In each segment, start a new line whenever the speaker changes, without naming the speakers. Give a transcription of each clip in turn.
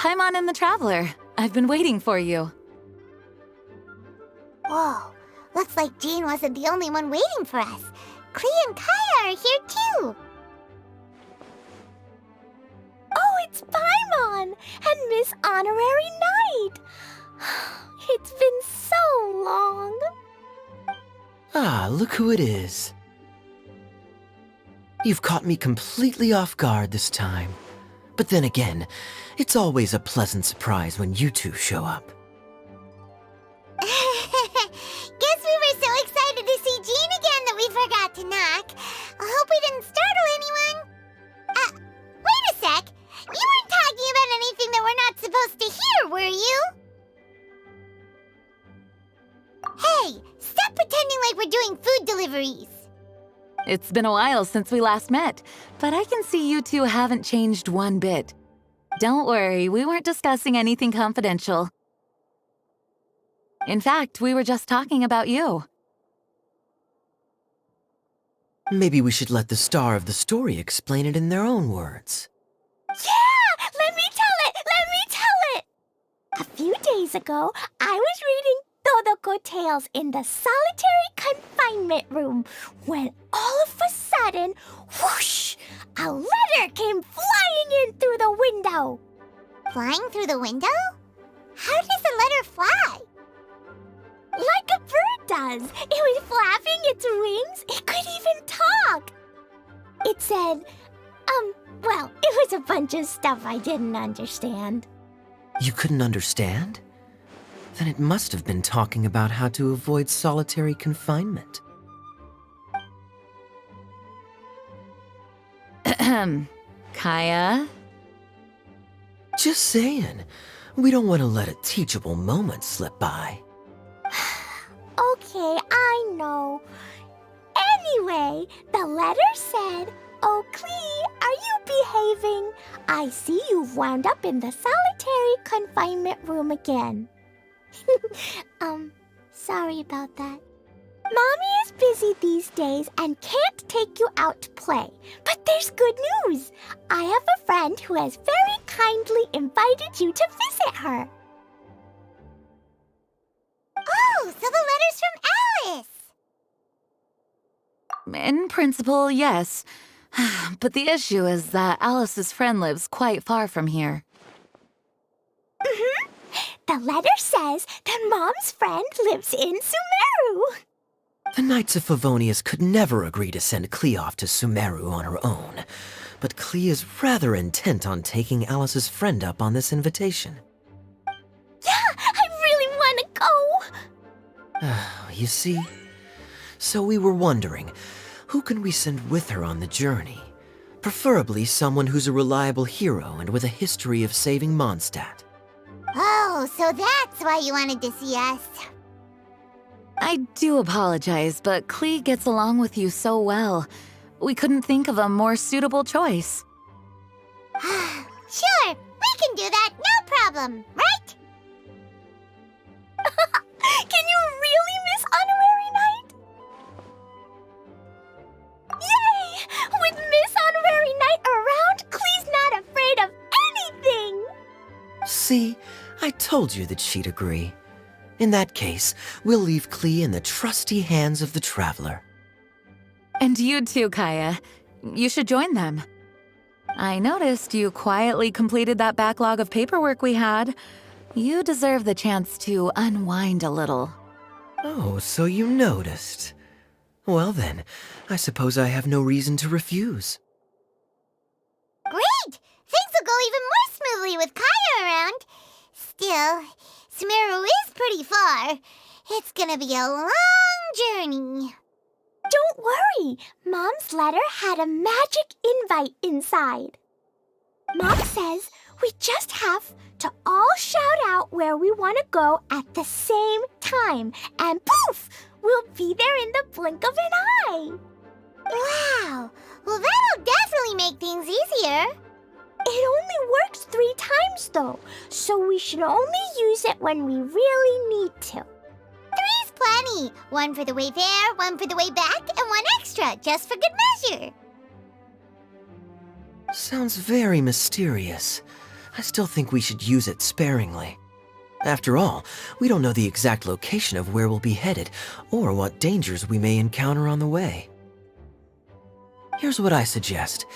Paimon and the Traveler. I've been waiting for you.
Whoa, looks like Jean wasn't the only one waiting for us. Klee and Kaya are here too.
Oh, it's Paimon and Miss Honorary Knight. It's been so long.
Ah, look who it is. You've caught me completely off guard this time. But then again, it's always a pleasant surprise when you two show up.
Guess we were so excited to see Jean again that we forgot to knock. I hope we didn't startle anyone. Wait a sec. You weren't talking about anything that we're not supposed to hear, were you? Hey, stop pretending like we're doing food deliveries.
It's been a while since we last met, but I can see you two haven't changed one bit. Don't worry, we weren't discussing anything confidential. In fact, we were just talking about you.
Maybe we should let the star of the story explain it in their own words.
Yeah! Let me tell it! Let me tell it! A few days ago, I was reading Todoko Tales in the solitary confinement room when all of a sudden, whoosh! A letter came flying in through the window.
Flying through the window? How does a letter fly?
Like a bird does. It was flapping its wings. It could even talk. It said, well, it was a bunch of stuff I didn't understand.
You couldn't understand? Then it must have been talking about how to avoid solitary confinement.
Kaya?
Just saying. We don't want to let a teachable moment slip by.
Okay, I know. Anyway, the letter said, "Oh, Klee, are you behaving? I see you've wound up in the solitary confinement room again." Sorry about that. Mommy is busy these days and can't take you out to play. But there's good news. I have a friend who has very kindly invited you to visit her.
Oh, so the letter's from Alice.
In principle, yes. But the issue is that Alice's friend lives quite far from here.
The letter says that Mom's friend lives in Sumeru.
The Knights of Favonius could never agree to send Klee off to Sumeru on her own, but Klee is rather intent on taking Alice's friend up on this invitation.
Yeah, I really want to go.
You see? So we were wondering, who can we send with her on the journey? Preferably someone who's a reliable hero and with a history of saving Mondstadt.
Oh, so that's why you wanted to see us.
I do apologize, but Klee gets along with you so well. We couldn't think of a more suitable choice.
Sure, we can do that, no problem, right?
Can you really, Miss Honorary Knight? Yay! With Miss Honorary Knight around, Klee's not afraid of anything!
See, I told you that she'd agree. In that case, we'll leave Klee in the trusty hands of the Traveler.
And you too, Kaya. You should join them. I noticed you quietly completed that backlog of paperwork we had. You deserve the chance to unwind a little.
Oh, so you noticed. Well then, I suppose I have no reason to refuse.
Great! Things will go even more smoothly with Kaya around. Still, Sumeru is pretty far. It's gonna be a long journey.
Don't worry, Mom's letter had a magic invite inside. Mom says we just have to all shout out where we want to go at the same time, and poof, we'll be there in the blink of an eye.
Wow! Well, that'll definitely make things easier.
It only works 3 times, though, so we should only use it when we really need to.
3's plenty. 1 for the way there, 1 for the way back, and 1 extra, just for good measure.
Sounds very mysterious. I still think we should use it sparingly. After all, we don't know the exact location of where we'll be headed or what dangers we may encounter on the way. Here's what I suggest.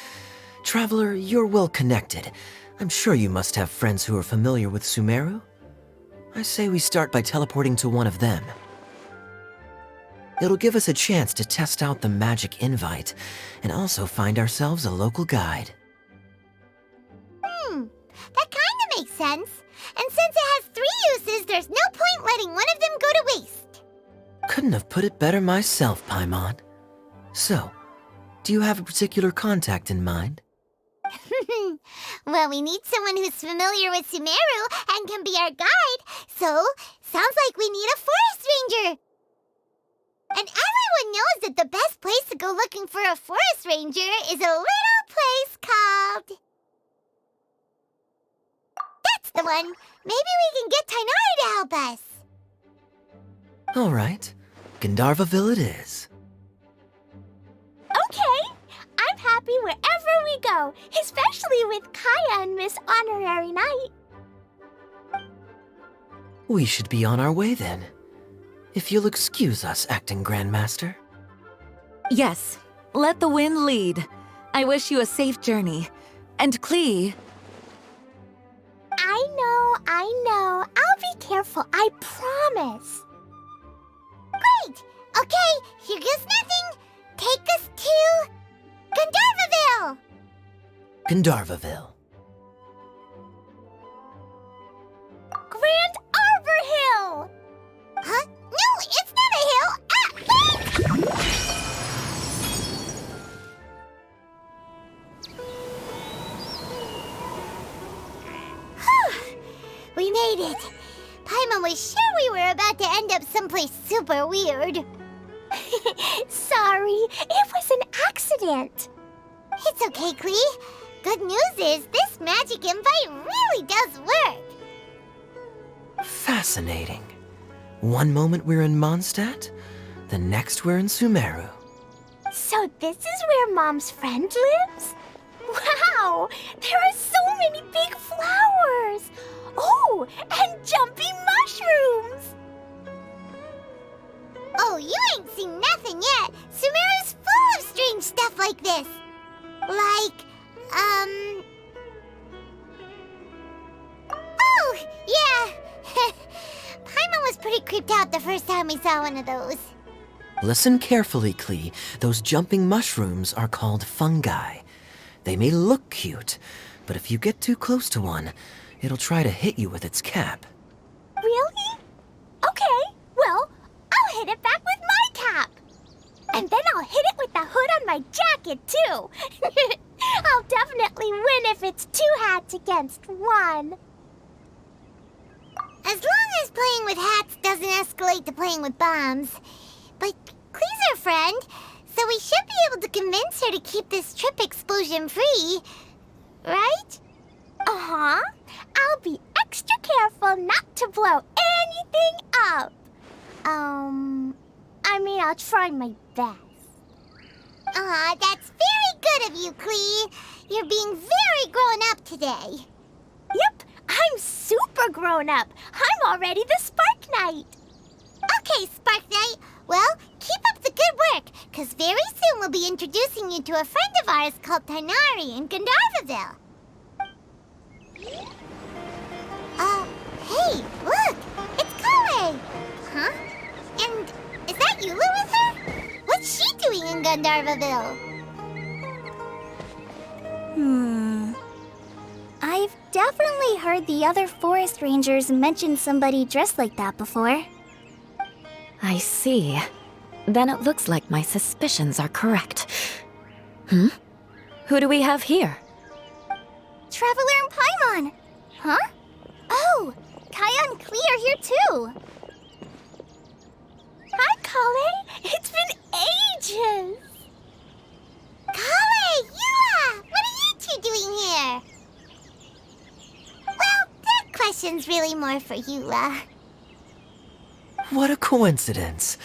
Traveler, you're well connected. I'm sure you must have friends who are familiar with Sumeru. I say we start by teleporting to one of them. It'll give us a chance to test out the magic invite and also find ourselves a local guide.
That kinda makes sense. And since it has 3 uses, there's no point letting one of them go to waste.
Couldn't have put it better myself, Paimon. So, do you have a particular contact in mind?
Well, we need someone who's familiar with Sumeru and can be our guide, so sounds like we need a forest ranger. And everyone knows that the best place to go looking for a forest ranger is a little place called... That's the one! Maybe we can get Tainari to help us.
All right, Gandharvaville it is.
Okay, I'm happy wherever we go, especially with Kaya and Miss Honorary Knight.
We should be on our way then. If you'll excuse us, Acting Grandmaster.
Yes, let the wind lead. I wish you a safe journey. And Klee,
I know. I'll be careful, I promise.
Great! Okay, here goes nothing. Take us to... Gandharvaville!
Gandharvaville.
Grand Arbor Hill!
Huh? No, it's not a hill! We made it. Paimon was sure we were about to end up someplace super weird.
Sorry, it was an accident.
It's okay, Klee. Good news is this magic invite really does work.
Fascinating. One moment we're in Mondstadt, the next we're in Sumeru.
So this is where Mom's friend lives? Wow, there are so many big flowers. Oh, and jumping mushrooms.
Oh, you ain't seen nothing yet. Sumeru's full of strange stuff like this. Like, Oh, yeah. Paimon was pretty creeped out the first time we saw one of those.
Listen carefully, Klee. Those jumping mushrooms are called fungi. They may look cute, but if you get too close to one, it'll try to hit you with its cap.
Really? Okay, well, I'll hit it back with my cap. And then I'll hit it with the hood on my jacket, too. I'll definitely win if it's 2 hats against 1.
As long as playing with hats doesn't escalate to playing with bombs. But Klee's our friend, so we should be able to convince her to keep this trip explosion-free. Right?
Uh-huh. I'll be extra careful not to blow anything up. I'll try my best.
Aw, that's very good of you, Klee. You're being very grown up today.
Yep, I'm super grown up. I'm already the Spark Knight.
Okay, Spark Knight. Well, keep up the good work, because very soon we'll be introducing you to a friend of ours called Tainari in Gandharvaville. Hey, look! It's Kale! Huh? And is that Eula with her? What's she doing in Gandharvaville?
I've definitely heard the other forest rangers mention somebody dressed like that before.
I see. Then it looks like my suspicions are correct. Who do we have here?
Traveler and Paimon! Huh? Oh, Kaya and Klee are here too! Hi, Kale! It's been ages!
Kale! Eula! What are you two doing here? Well, that question's really more for Eula.
What a coincidence.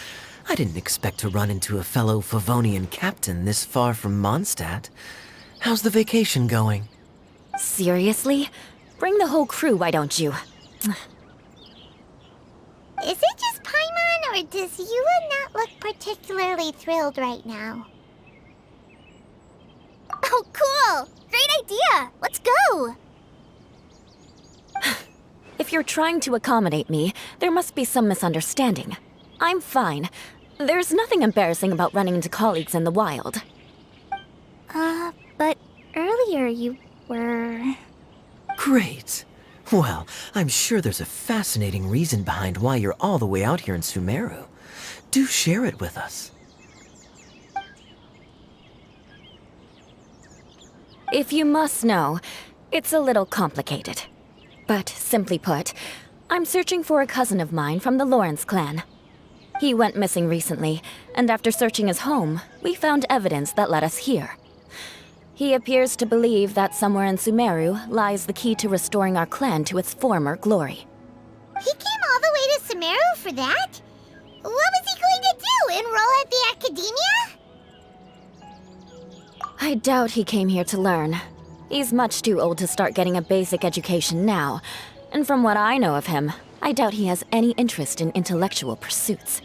I didn't expect to run into a fellow Favonian captain this far from Mondstadt. How's the vacation going?
Seriously?
Bring the whole crew, why don't you?
Is it just Paimon, or does Eula not look particularly thrilled right now?
Oh, cool! Great idea! Let's go! If you're trying to accommodate me, there must be some misunderstanding. I'm fine. There's nothing embarrassing about running into colleagues in the wild. But earlier you were...
Great. Well, I'm sure there's a fascinating reason behind why you're all the way out here in Sumeru. Do share it with us.
If you must know, it's a little complicated. But simply put, I'm searching for a cousin of mine from the Lawrence clan. He went missing recently, and after searching his home, we found evidence that led us here. He appears to believe that somewhere in Sumeru lies the key to restoring our clan to its former glory.
He came all the way to Sumeru for that? What was he going to do, enroll at the academia?
I doubt he came here to learn. He's much too old to start getting a basic education now, and from what I know of him, I doubt he has any interest in intellectual pursuits.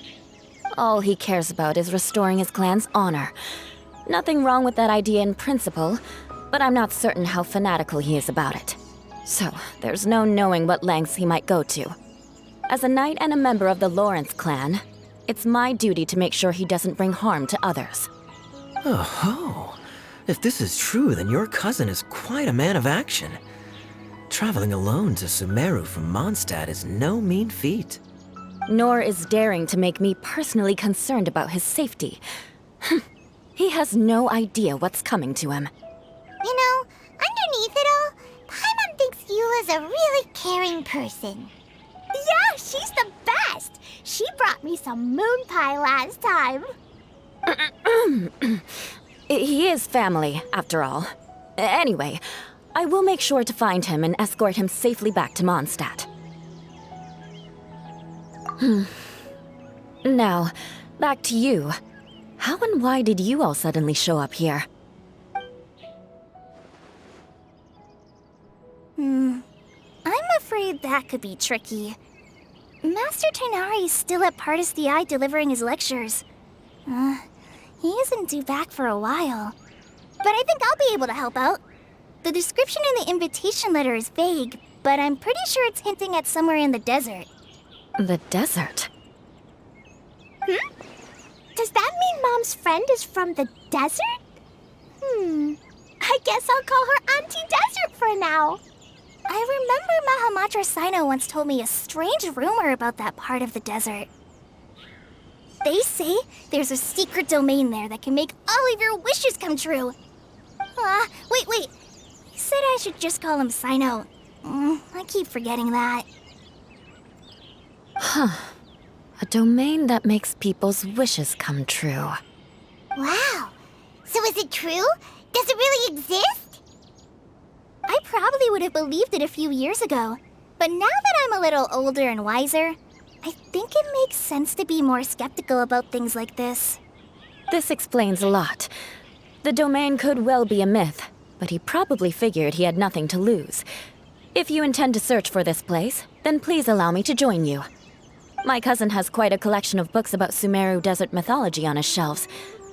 All he cares about is restoring his clan's honor. Nothing wrong with that idea in principle, but I'm not certain how fanatical he is about it. So, there's no knowing what lengths he might go to. As a knight and a member of the Lawrence clan, it's my duty to make sure he doesn't bring harm to others.
Oh-ho. If this is true, then your cousin is quite a man of action. Traveling alone to Sumeru from Mondstadt is no mean feat.
Nor is daring to make me personally concerned about his safety. He has no idea what's coming to him.
You know, underneath it all, Paimon thinks Eula's a really caring person.
Yeah, she's the best! She brought me some moon pie last time. He is family, after all. Anyway, I will make sure to find him and escort him safely back to Mondstadt. Now, back to you. How and why did you all suddenly show up here?
I'm afraid that could be tricky. Master Tighnari is still at Pardis the Eye delivering his lectures. He isn't due back for a while. But I think I'll be able to help out. The description in the invitation letter is vague, but I'm pretty sure it's hinting at somewhere in the desert.
The desert?
Does that mean Mom's friend is from the desert? I guess I'll call her Auntie Desert for now. I remember Mahamatra Sino once told me a strange rumor about that part of the desert. They say there's a secret domain there that can make all of your wishes come true. Wait. He said I should just call him Sino. I keep forgetting that.
A domain that makes people's wishes come true.
Wow. So is it true? Does it really exist?
I probably would have believed it a few years ago. But now that I'm a little older and wiser, I think it makes sense to be more skeptical about things like this.
This explains a lot. The domain could well be a myth, but he probably figured he had nothing to lose. If you intend to search for this place, then please allow me to join you. My cousin has quite a collection of books about Sumeru desert mythology on his shelves.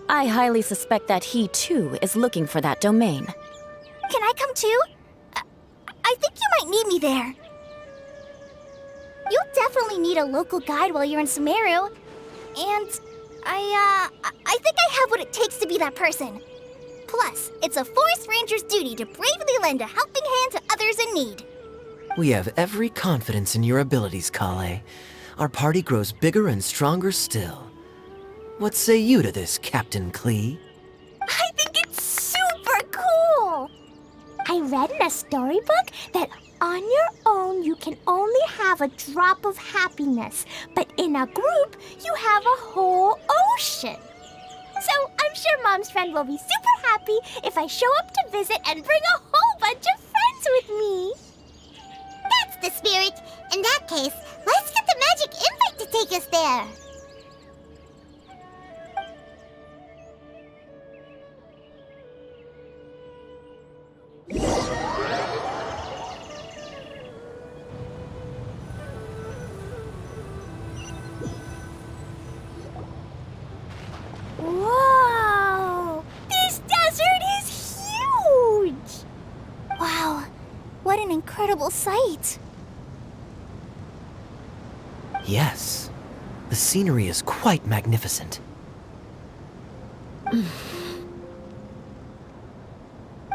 I highly suspect that he, too, is looking for that domain.
Can I come too? I think you might need me there. You'll definitely need a local guide while you're in Sumeru. And I think I have what it takes to be that person. Plus, it's a forest ranger's duty to bravely lend a helping hand to others in need.
We have every confidence in your abilities, Kale. Our party grows bigger and stronger still. What say you to this, Captain Klee?
I think it's super cool! I read in a storybook that on your own you can only have a drop of happiness, but in a group you have a whole ocean. So I'm sure Mom's friend will be super happy if I show up to visit and bring a whole bunch of friends with me.
That's the spirit. In that case, let's get the magic invite to take us there.
incredible sight.
Yes, the scenery is quite magnificent.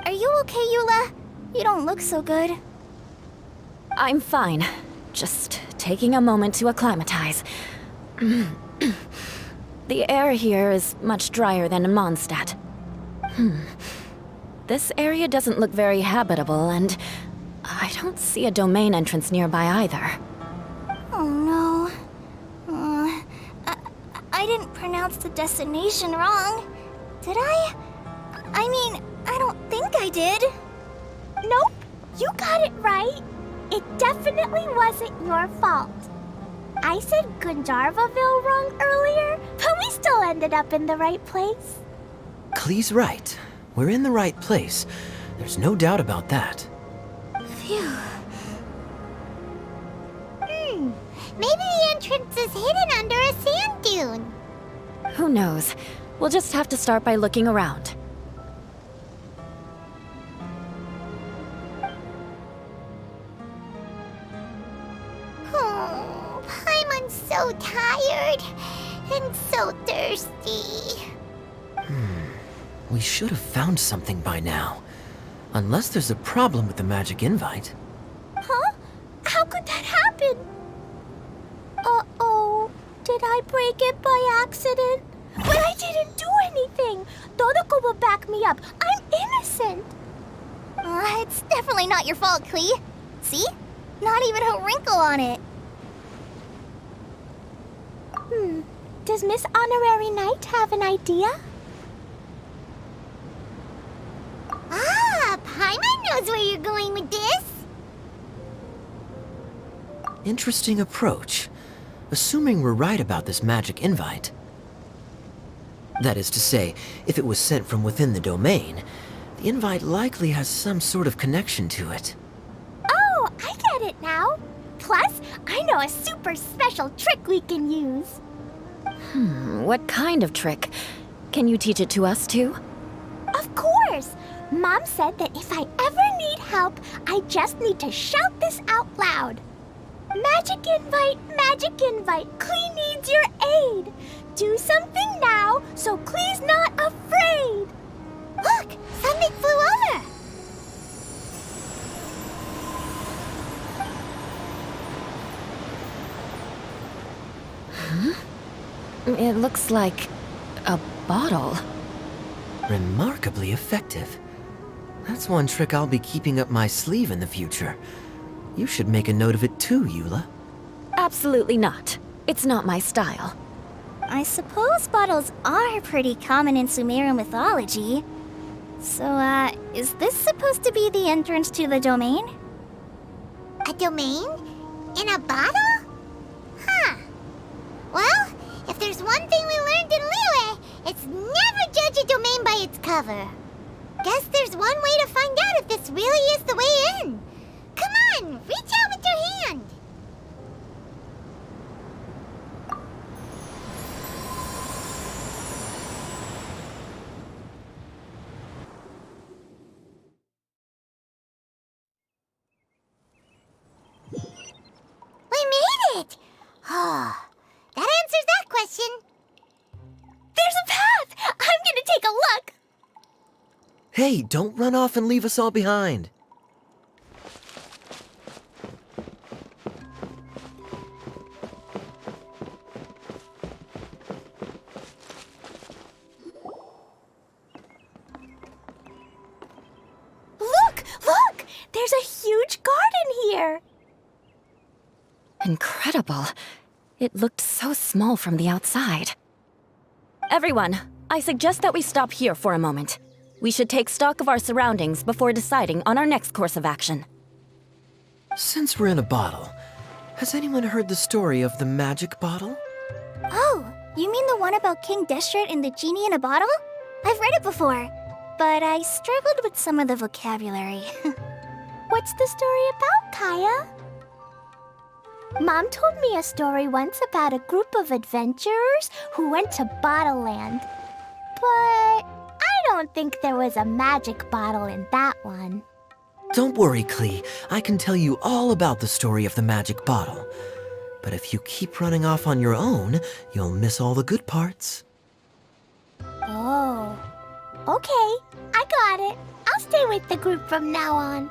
Are you okay, Eula? You don't look so good.
I'm fine. Just taking a moment to acclimatize. The air here is much drier than in Mondstadt. This area doesn't look very habitable, and I don't see a domain entrance nearby either.
Oh no. I didn't pronounce the destination wrong. Did I? I mean, I don't think I did.
Nope, you got it right. It definitely wasn't your fault. I said Gundarvaville wrong earlier, but we still ended up in the right place.
Klee's right. We're in the right place. There's no doubt about that.
Phew.
Maybe the entrance is hidden under a sand dune.
Who knows? We'll just have to start by looking around.
Oh, Paimon's so tired and so thirsty.
We should have found something by now. Unless there's a problem with the magic invite.
Huh? How could that happen? Uh-oh. Did I break it by accident? But I didn't do anything. Todoko will back me up. I'm innocent.
It's definitely not your fault, Klee. See? Not even a wrinkle on it.
Does Miss Honorary Knight have an idea?
Ah, Paimon knows where you're going with this.
Interesting approach. Assuming we're right about this magic invite. That is to say, if it was sent from within the domain, the invite likely has some sort of connection to it.
Oh, I get it now. Plus, I know a super special trick we can use.
What kind of trick? Can you teach it to us too?
Of course. Mom said that if I ever need help, I just need to shout this out loud. Magic invite, Klee needs your aid. Do something now so Klee's not afraid.
Look, something flew over.
It looks like a bottle.
Remarkably effective. That's one trick I'll be keeping up my sleeve in the future. You should make a note of it too, Eula.
Absolutely not. It's not my style.
I suppose bottles are pretty common in Sumeru mythology. So, is this supposed to be the entrance to the domain?
A domain? In a bottle? Huh. Well, if there's one thing we learned in Liyue, it's never judge a domain by its cover. Guess there's one way to find out if this really is the way in. Come on, reach out with your hand. We made it! Oh, that answers that question.
There's a path. I'm gonna take a look.
Hey, don't run off and leave us all behind.
Look! There's a huge garden here.
Incredible. It looked so small from the outside. Everyone, I suggest that we stop here for a moment. We should take stock of our surroundings before deciding on our next course of action.
Since we're in a bottle, has anyone heard the story of the magic bottle?
Oh, you mean the one about King Destret and the genie in a bottle? I've read it before, but I struggled with some of the vocabulary.
What's the story about, Kaya? Mom told me a story once about a group of adventurers who went to Bottle Land. But I don't think there was a magic bottle in that one.
Don't worry, Klee. I can tell you all about the story of the magic bottle. But if you keep running off on your own, you'll miss all the good parts.
Oh. Okay, I got it. I'll stay with the group from now on.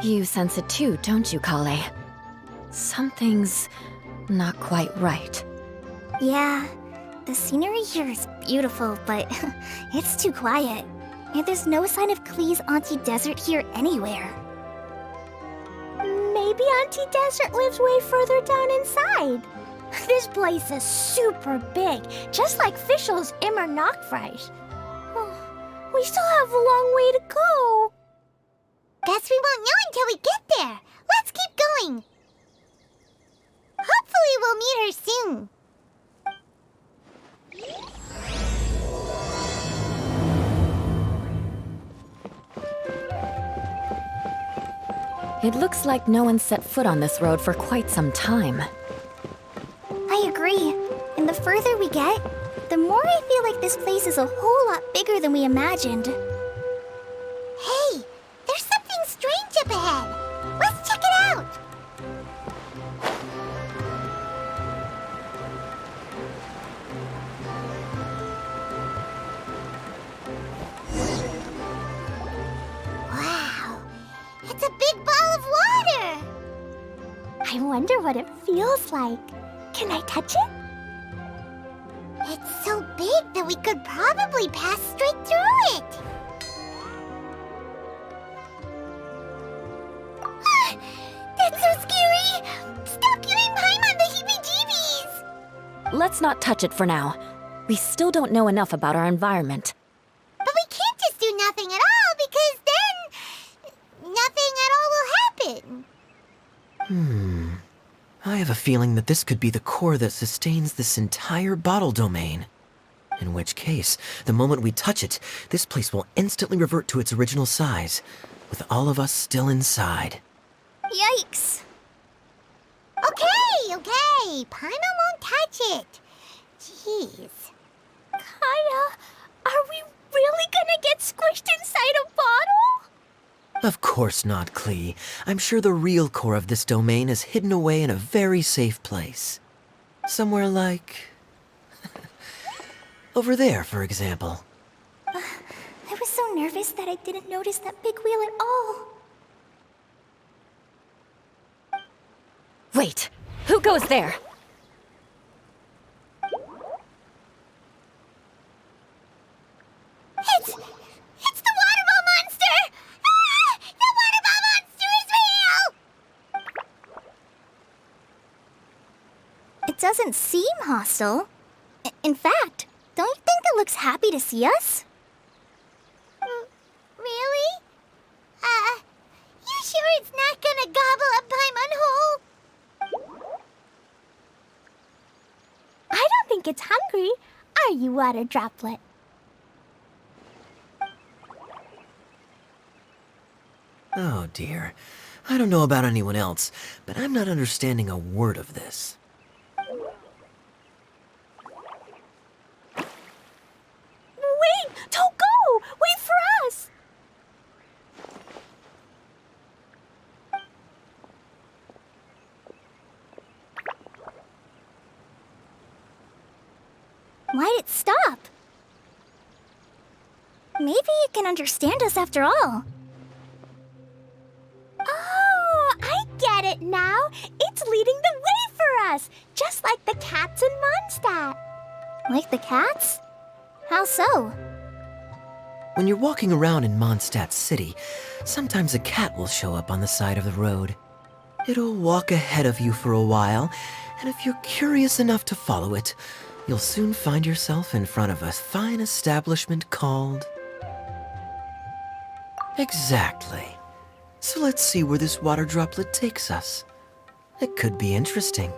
You sense it too, don't you, Kale? Something's not quite right.
Yeah, the scenery here is beautiful, but it's too quiet. And there's no sign of Klee's Auntie Desert here anywhere.
Maybe Auntie Desert lives way further down inside. This place is super big, just like Fischl's Immer Nachtreich. We still have a long way to go.
Guess we won't know until we get there. Let's keep going. Hopefully we'll meet her soon.
It looks like no one set foot on this road for quite some time.
I agree. And the further we get, the more I feel like this place is a whole lot bigger than we imagined.
Hey, there's something strange up ahead. Let's check it out. Wow, it's a big ball of water.
I wonder what it feels like. Can I touch it?
It's so big that we could probably pass straight through it. That's so scary! Stop giving Paimon the heebie-jeebies!
Let's not touch it for now. We still don't know enough about our environment.
But we can't just do nothing at all, because then nothing at all will happen.
I have a feeling that this could be the core that sustains this entire bottle domain. In which case, the moment we touch it, this place will instantly revert to its original size, with all of us still inside.
Yikes!
Okay. Paimon won't touch it. Jeez.
Kaya, are we really gonna get squished inside a bottle?
Of course not, Klee. I'm sure the real core of this domain is hidden away in a very safe place. Somewhere like... over there, for example.
I was so nervous that I didn't notice that big wheel at all.
Wait, who goes there?
It's the water ball monster! Ah! The water ball monster is real!
It doesn't seem hostile. In fact, don't you think it looks happy to see us?
Really? You sure it's not gonna gobble up Paimon whole?
I don't think it's hungry. Are you, Water Droplet?
Oh dear. I don't know about anyone else, but I'm not understanding a word of this.
Wait! Don't go! Wait for us!
Why'd it stop? Maybe it can understand us after all.
Oh, I get it now. It's leading the way for us, just like the cats in Mondstadt.
Like the cats? How so?
When you're walking around in Mondstadt City, sometimes a cat will show up on the side of the road. It'll walk ahead of you for a while, and if you're curious enough to follow it, you'll soon find yourself in front of a fine establishment called... Exactly. So let's see where this water droplet takes us. It could be interesting.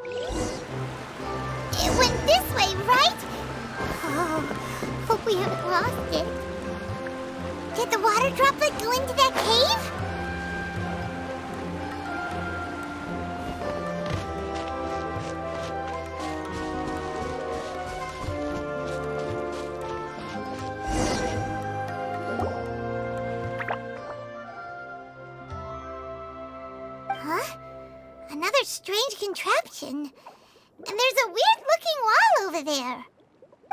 It went this way, right? Oh, hope we haven't lost it. Did the water droplet go into that cave? Huh? Another strange contraption. And there's a weird-looking wall over there.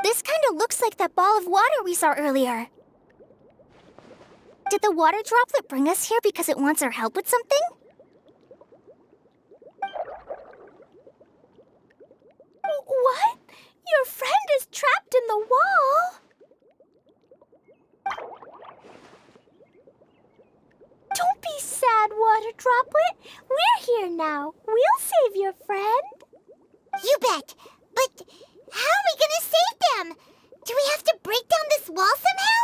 This kind of looks like that ball of water we saw earlier. Did the water droplet bring us here because it wants our help with something? What? Your friend is trapped in the wall? Don't be sad, water droplet. We're here now. We'll save your friend.
You bet. But how are we gonna save them? Do we have to break down this wall somehow?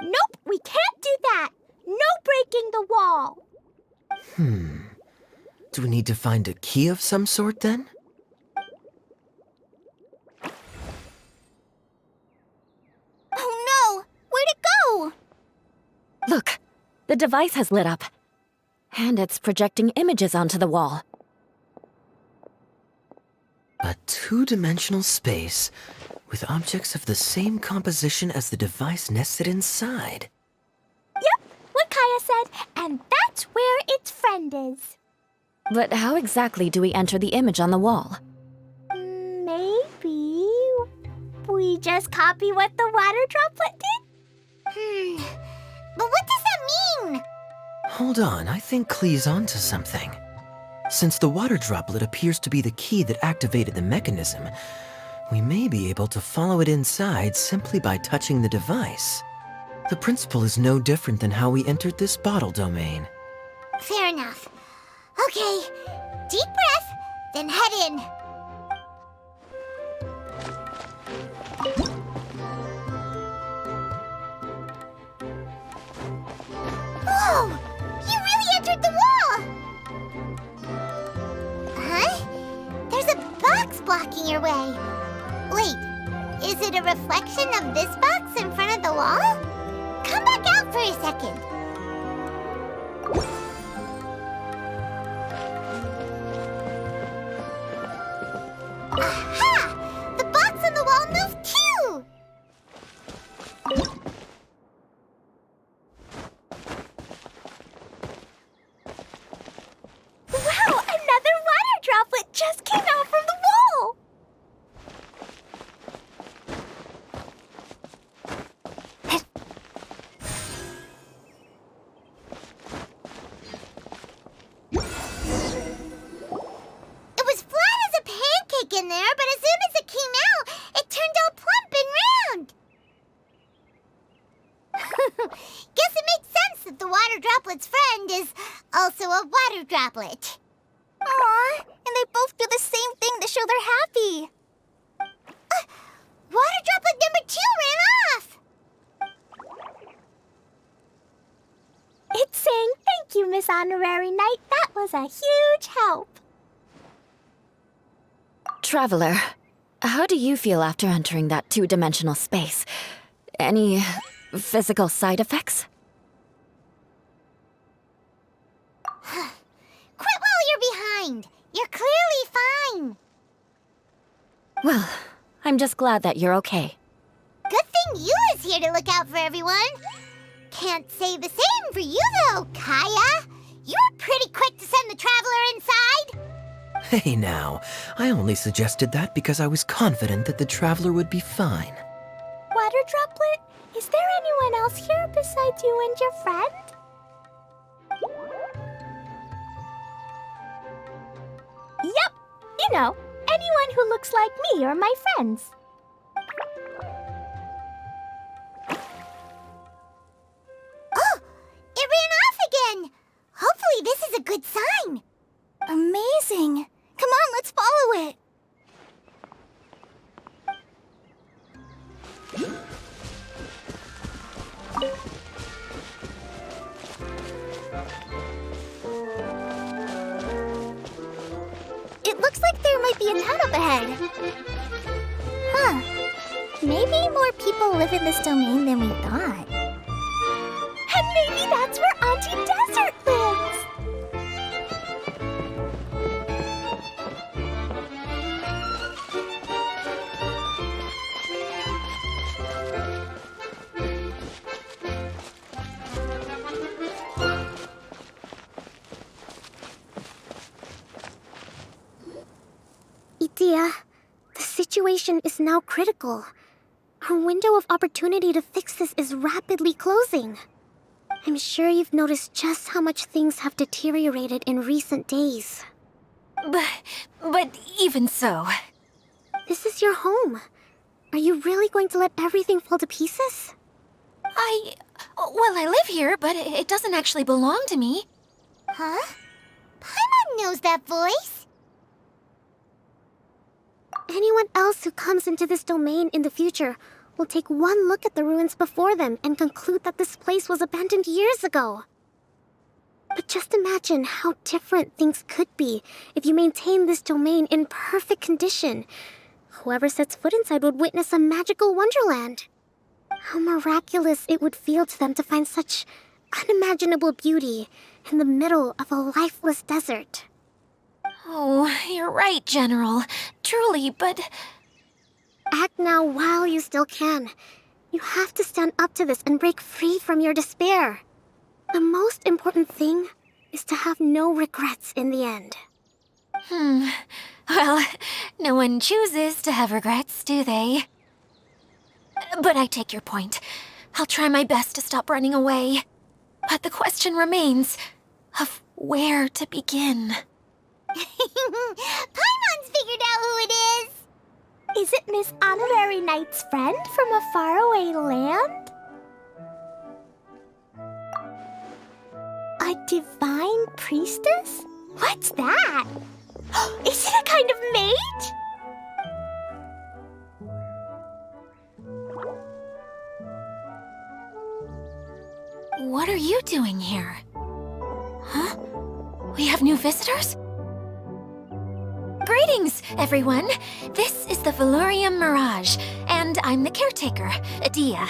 Nope, we can't do that. No breaking the wall.
Do we need to find a key of some sort then?
Oh no! Where'd it go?
Look, the device has lit up. And it's projecting images onto the wall.
A two-dimensional space with objects of the same composition as the device nested inside.
Yep, what Kaya said, and that's where its friend is.
But how exactly do we enter the image on the wall?
Maybe we just copy what the water droplet did?
But what does that mean?
Hold on, I think Klee's onto something. Since the water droplet appears to be the key that activated the mechanism, we may be able to follow it inside simply by touching the device. The principle is no different than how we entered this bottle domain.
Fair enough. Okay, deep breath, then head in. Whoa! You really entered the wall! Huh? There's a box blocking your way. Wait, is it a reflection of this box in front of the wall? Come back out for a second. Aha! The box on the wall moved too!
Wow, another water droplet just came out from the wall!
It was flat as a pancake in there, but as soon as it came out, it turned all plump and round. Guess it makes sense that the water droplet's friend is also a water droplet.
Aw, and they both do the same thing to show they're happy.
Water droplet number 2 ran off.
It's saying thank you, Miss Honorary Knight. That was a huge help.
Traveler, how do you feel after entering that two-dimensional space? Any physical side effects?
Quit while you're behind. You're clearly fine.
Well, I'm just glad that you're okay.
Good thing you is here to look out for everyone. Can't say the same for you, though, Kaya. You were pretty quick to send the Traveler inside.
Hey now, I only suggested that because I was confident that the Traveler would be fine.
Water droplet, is there anyone else here besides you and your friend? Yep, you know, anyone who looks like me or my friends.
Oh, it ran off again. Hopefully this is a good sign.
Amazing. Come on, let's follow it. It looks like there might be a town up ahead. Huh. Maybe more people live in this domain than we thought. And maybe that's where Auntie Desert lives. Dia, the situation is now critical. Our window of opportunity to fix this is rapidly closing. I'm sure you've noticed just how much things have deteriorated in recent days.
But even so...
This is your home. Are you really going to let everything fall to pieces?
Well, I live here, but it doesn't actually belong to me.
Huh? Paimon knows that voice.
Anyone else who comes into this domain in the future will take one look at the ruins before them and conclude that this place was abandoned years ago. But just imagine how different things could be if you maintain this domain in perfect condition. Whoever sets foot inside would witness a magical wonderland. How miraculous it would feel to them to find such unimaginable beauty in the middle of a lifeless desert.
Oh, you're right, General. Truly, but...
Act now while you still can. You have to stand up to this and break free from your despair. The most important thing is to have no regrets in the end.
Well, no one chooses to have regrets, do they? But I take your point. I'll try my best to stop running away. But the question remains of where to begin.
Paimon's figured out who it is.
Is it Miss Honorary Knight's friend from a faraway land? A divine priestess? What's that? Is it a kind of mage? What are you doing here? Huh? We have new visitors? Greetings, everyone. This is the Valurium Mirage, and I'm the caretaker, Adia.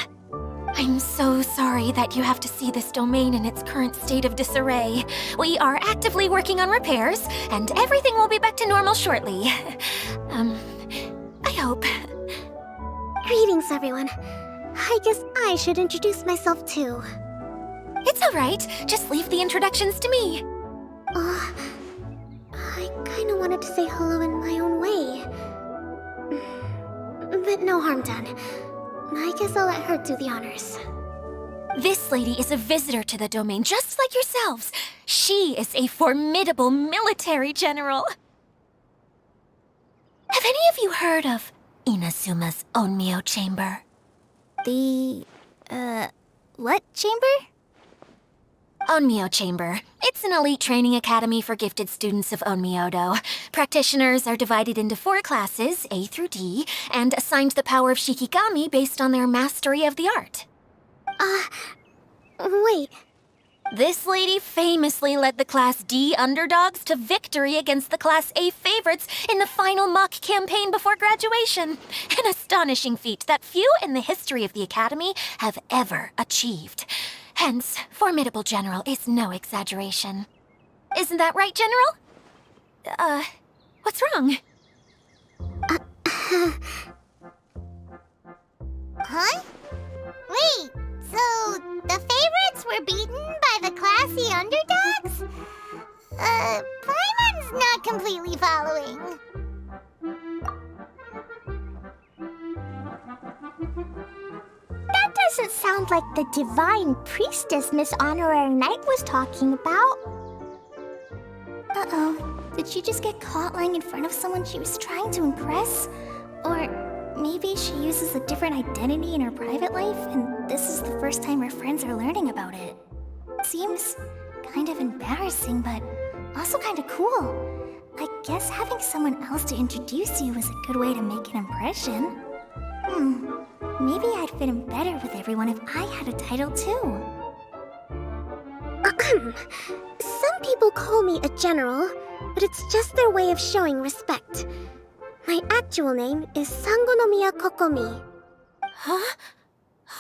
I'm so sorry that you have to see this domain in its current state of disarray. We are actively working on repairs, and everything will be back to normal shortly. I hope.
Greetings, everyone. I guess I should introduce myself too.
It's all right. Just leave the introductions to me.
I kinda wanted to say hello in my own way. But no harm done. I guess I'll let her do the honors.
This lady is a visitor to the domain, just like yourselves. She is a formidable military general. Have any of you heard of Inazuma's Onmyo Chamber?
The, what chamber?
Onmyo Chamber. It's an elite training academy for gifted students of Onmyodo. Practitioners are divided into 4 classes, A through D, and assigned the power of Shikigami based on their mastery of the art.
Wait.
This lady famously led the Class D underdogs to victory against the Class A favorites in the final mock campaign before graduation. An astonishing feat that few in the history of the academy have ever achieved. Hence, formidable general is no exaggeration. Isn't that right, General? What's wrong?
Huh? Wait, so the favorites were beaten by the classy underdogs? Paimon's not completely following.
That doesn't sound like the divine priestess Miss Honorary Knight was talking about.
Uh-oh. Did she just get caught lying in front of someone she was trying to impress? Or maybe she uses a different identity in her private life, and this is the first time her friends are learning about it. Seems kind of embarrassing, but also kind of cool. I guess having someone else to introduce you is a good way to make an impression. Maybe I'd fit in better with everyone if I had a title too. Some people call me a general, but it's just their way of showing respect. My actual name is Sangonomiya Kokomi.
Huh?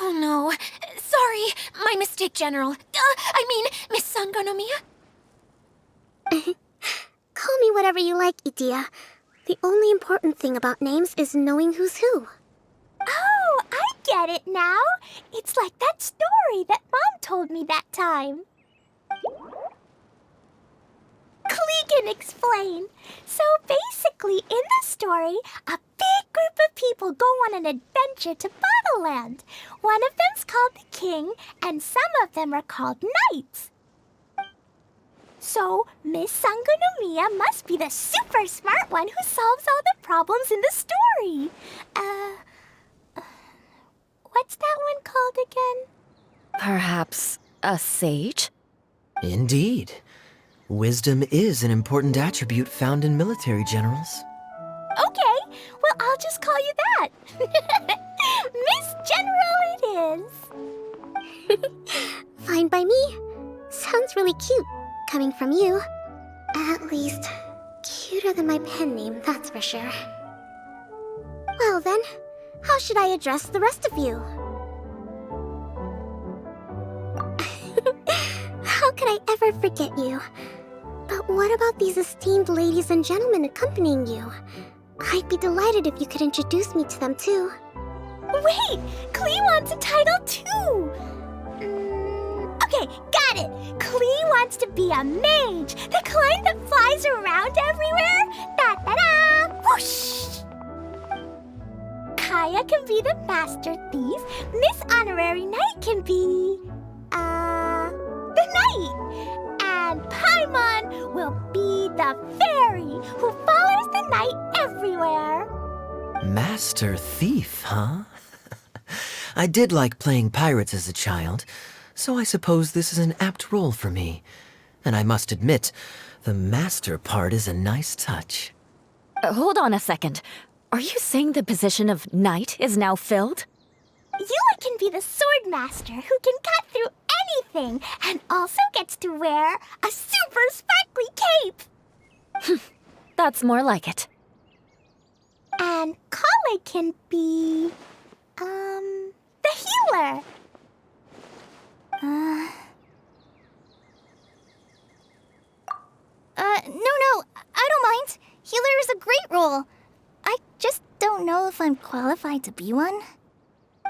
Oh no. Sorry, my mistake, General. Miss Sangonomiya?
Call me whatever you like, Idia. The only important thing about names is knowing who's who.
Oh, I get it now. It's like that story that Mom told me that time. Clique can explain. So basically, in the story, a big group of people go on an adventure to Bottleland. One of them's called the King, and some of them are called Knights. So, Miss Sangonomiya must be the super smart one who solves all the problems in the story. What's that one called again?
Perhaps a sage?
Indeed. Wisdom is an important attribute found in military generals.
Okay, well, I'll just call you that. Miss General it is.
Fine by me. Sounds really cute, coming from you. At least, cuter than my pen name, that's for sure. Well then, how should I address the rest of you? How could I ever forget you? But what about these esteemed ladies and gentlemen accompanying you? I'd be delighted if you could introduce me to them too.
Wait, Klee wants a title too. Okay, got it. Klee wants to be a mage, the kind that flies around everywhere. Da-da-da! Whoosh! Kaya can be the master thief. Miss Honorary Knight can be... the knight. And Paimon will be the fairy who follows the knight everywhere.
Master Thief, huh? I did like playing pirates as a child, so I suppose this is an apt role for me. And I must admit, the master part is a nice touch.
Hold on a second. Are you saying the position of knight is now filled?
Eula can be the sword master who can cut through anything and also gets to wear a super sparkly cape.
That's more like it.
And Kale can be... the healer.
No, I don't mind. Healer is a great role. I just don't know if I'm qualified to be one.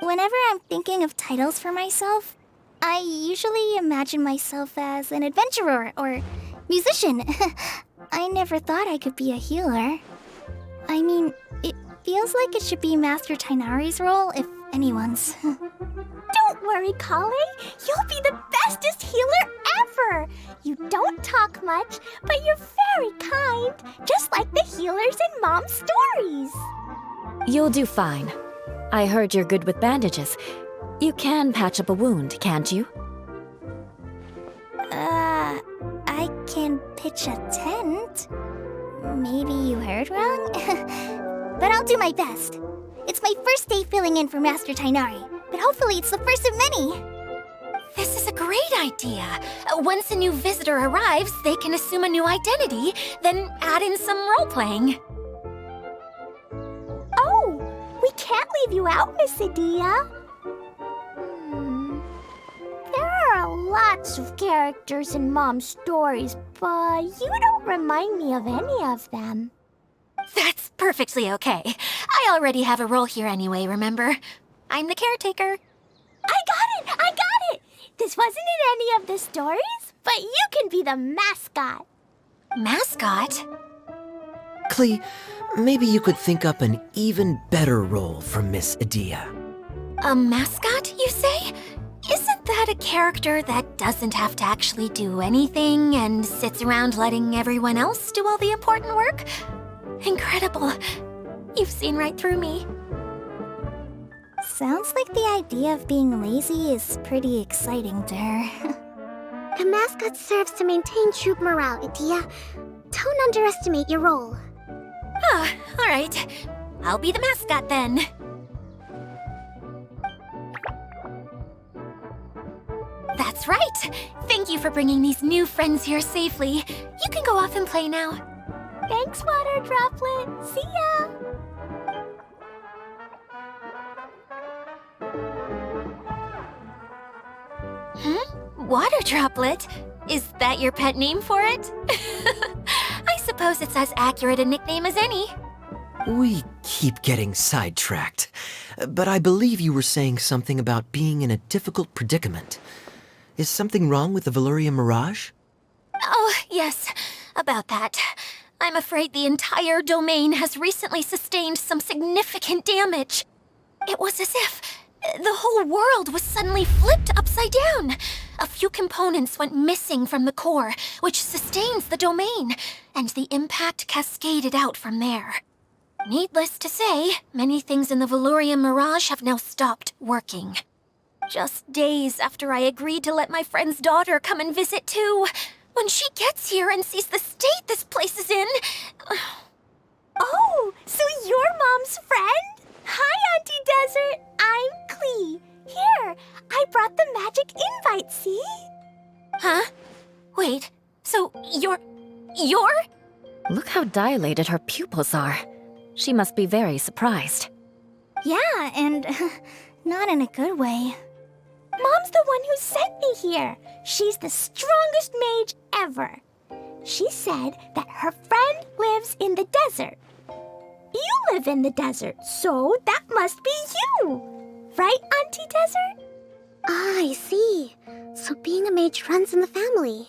Whenever I'm thinking of titles for myself, I usually imagine myself as an adventurer or musician. I never thought I could be a healer. I mean, it feels like it should be Master Tainari's role, if anyone's.
Don't worry, Kale. You'll be the bestest healer ever. You don't talk much, but you're very kind, just like the healers in Mom's stories.
You'll do fine. I heard you're good with bandages. You can patch up a wound, can't you?
I can pitch a tent. Maybe you heard wrong? But I'll do my best. It's my first day filling in for Master Tainari, but hopefully it's the first of many.
This is a great idea. Once a new visitor arrives, they can assume a new identity, then add in some role-playing.
Oh, we can't leave you out, Miss Adia. There are lots of characters in Mom's stories, but you don't remind me of any of them.
That's perfectly okay. I already have a role here anyway, remember? I'm the caretaker.
I got it! This wasn't in any of the stories, but you can be the mascot.
Mascot?
Klee, maybe you could think up an even better role for Miss Adia.
A mascot, you say? Isn't that a character that doesn't have to actually do anything and sits around letting everyone else do all the important work? Incredible. You've seen right through me.
Sounds like the idea of being lazy is pretty exciting to her.
The mascot serves to maintain troop morale, Adia. Don't underestimate your role.
Ah, all right. I'll be the mascot then. That's right. Thank you for bringing these new friends here safely. You can go off and play now.
Thanks, Water Droplet. See ya!
Water Droplet? Is that your pet name for it? I suppose it's as accurate a nickname as any.
We keep getting sidetracked, but I believe you were saying something about being in a difficult predicament. Is something wrong with the Valyria Mirage?
Oh, yes. about that. I'm afraid the entire domain has recently sustained some significant damage. It was as if the whole world was suddenly flipped upside down. A few components went missing from the core, which sustains the domain, and the impact cascaded out from there. Needless to say, many things in the Valvyn Mirage have now stopped working. Just days after I agreed to let my friend's daughter come and visit too. When she gets here and sees the state this place is in...
Oh, so you're Mom's friend? Hi, Auntie Desert. I'm Klee. Here, I brought the magic invite, see?
Huh? Wait, so you're...
Look how dilated her pupils are. She must be very surprised.
Yeah, and not in a good way.
Mom's the one who sent me here. She's the strongest mage ever. She said that her friend lives in the desert. You live in the desert, so that must be you. Right, Auntie Desert?
Ah, I see. So being a mage runs in the family.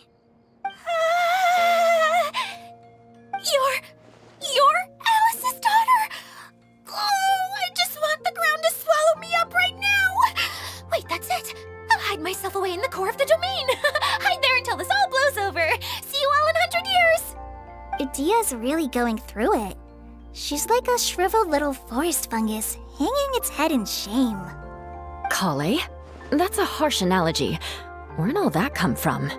You're Alice's daughter? Oh, I just want the ground to swallow me up right now. Wait, that's it. I'll hide myself away in the core of the domain. Hide there until this all blows over. See you all in 100 years.
Idia's really going through it. She's like a shriveled little forest fungus, hanging its head in shame.
Kale? That's a harsh analogy. Where'd all that come from?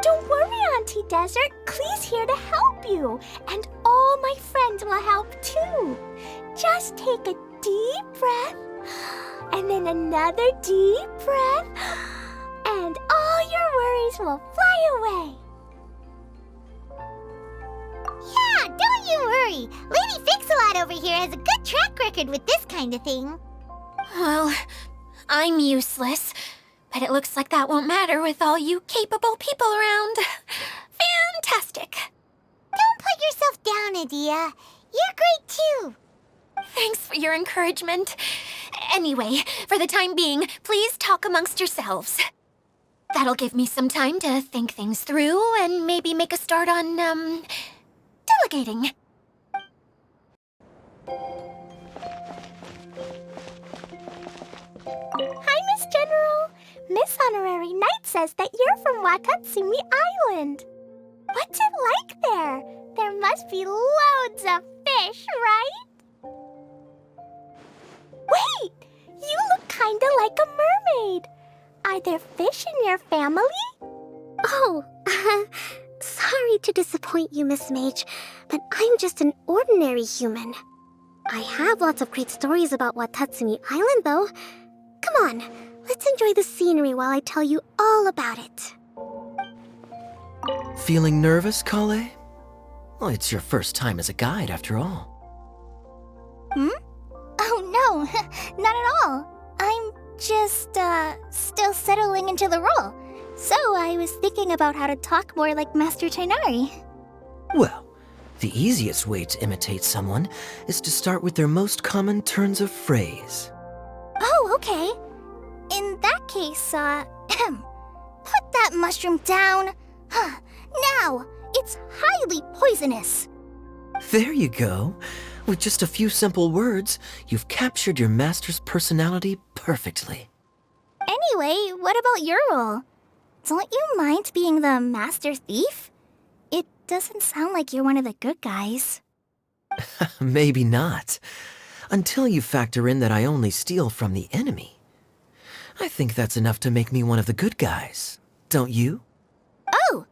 Don't worry, Auntie Desert. Klee's here to help you. And all my friends will help too. Just take a deep breath. And then another deep breath. And all your worries will fly away.
Yeah, don't you worry. Lady Fix-A-Lot over here has a good track record with this kind of thing.
Well, I'm useless. But it looks like that won't matter with all you capable people around. Fantastic.
Don't put yourself down, Idia. You're great too.
Thanks for your encouragement. Anyway, for the time being, please talk amongst yourselves. That'll give me some time to think things through and maybe make a start on, delegating.
Hi, Miss General. Miss Honorary Knight says that you're from Watatsumi Island. What's it like there? There must be loads of fish, right? Wait! You look kinda like a mermaid. Are there fish in your family?
Oh, sorry to disappoint you, Miss Mage, but I'm just an ordinary human. I have lots of great stories about Watatsumi Island, though. Come on, let's enjoy the scenery while I tell you all about it.
Feeling nervous, Kale? Well, it's your first time as a guide, after all.
Oh no, not at all. I'm just, still settling into the role. So I was thinking about how to talk more like Master Tainari.
Well, the easiest way to imitate someone is to start with their most common turns of phrase.
Oh, okay. In that case, put that mushroom down. Now, it's highly poisonous.
There you go. With just a few simple words, you've captured your master's personality perfectly.
Anyway, what about your role? Don't you mind being the master thief? It doesn't sound like you're one of the good guys.
Maybe not. Until you factor in that I only steal from the enemy. I think that's enough to make me one of the good guys, don't you?
Oh!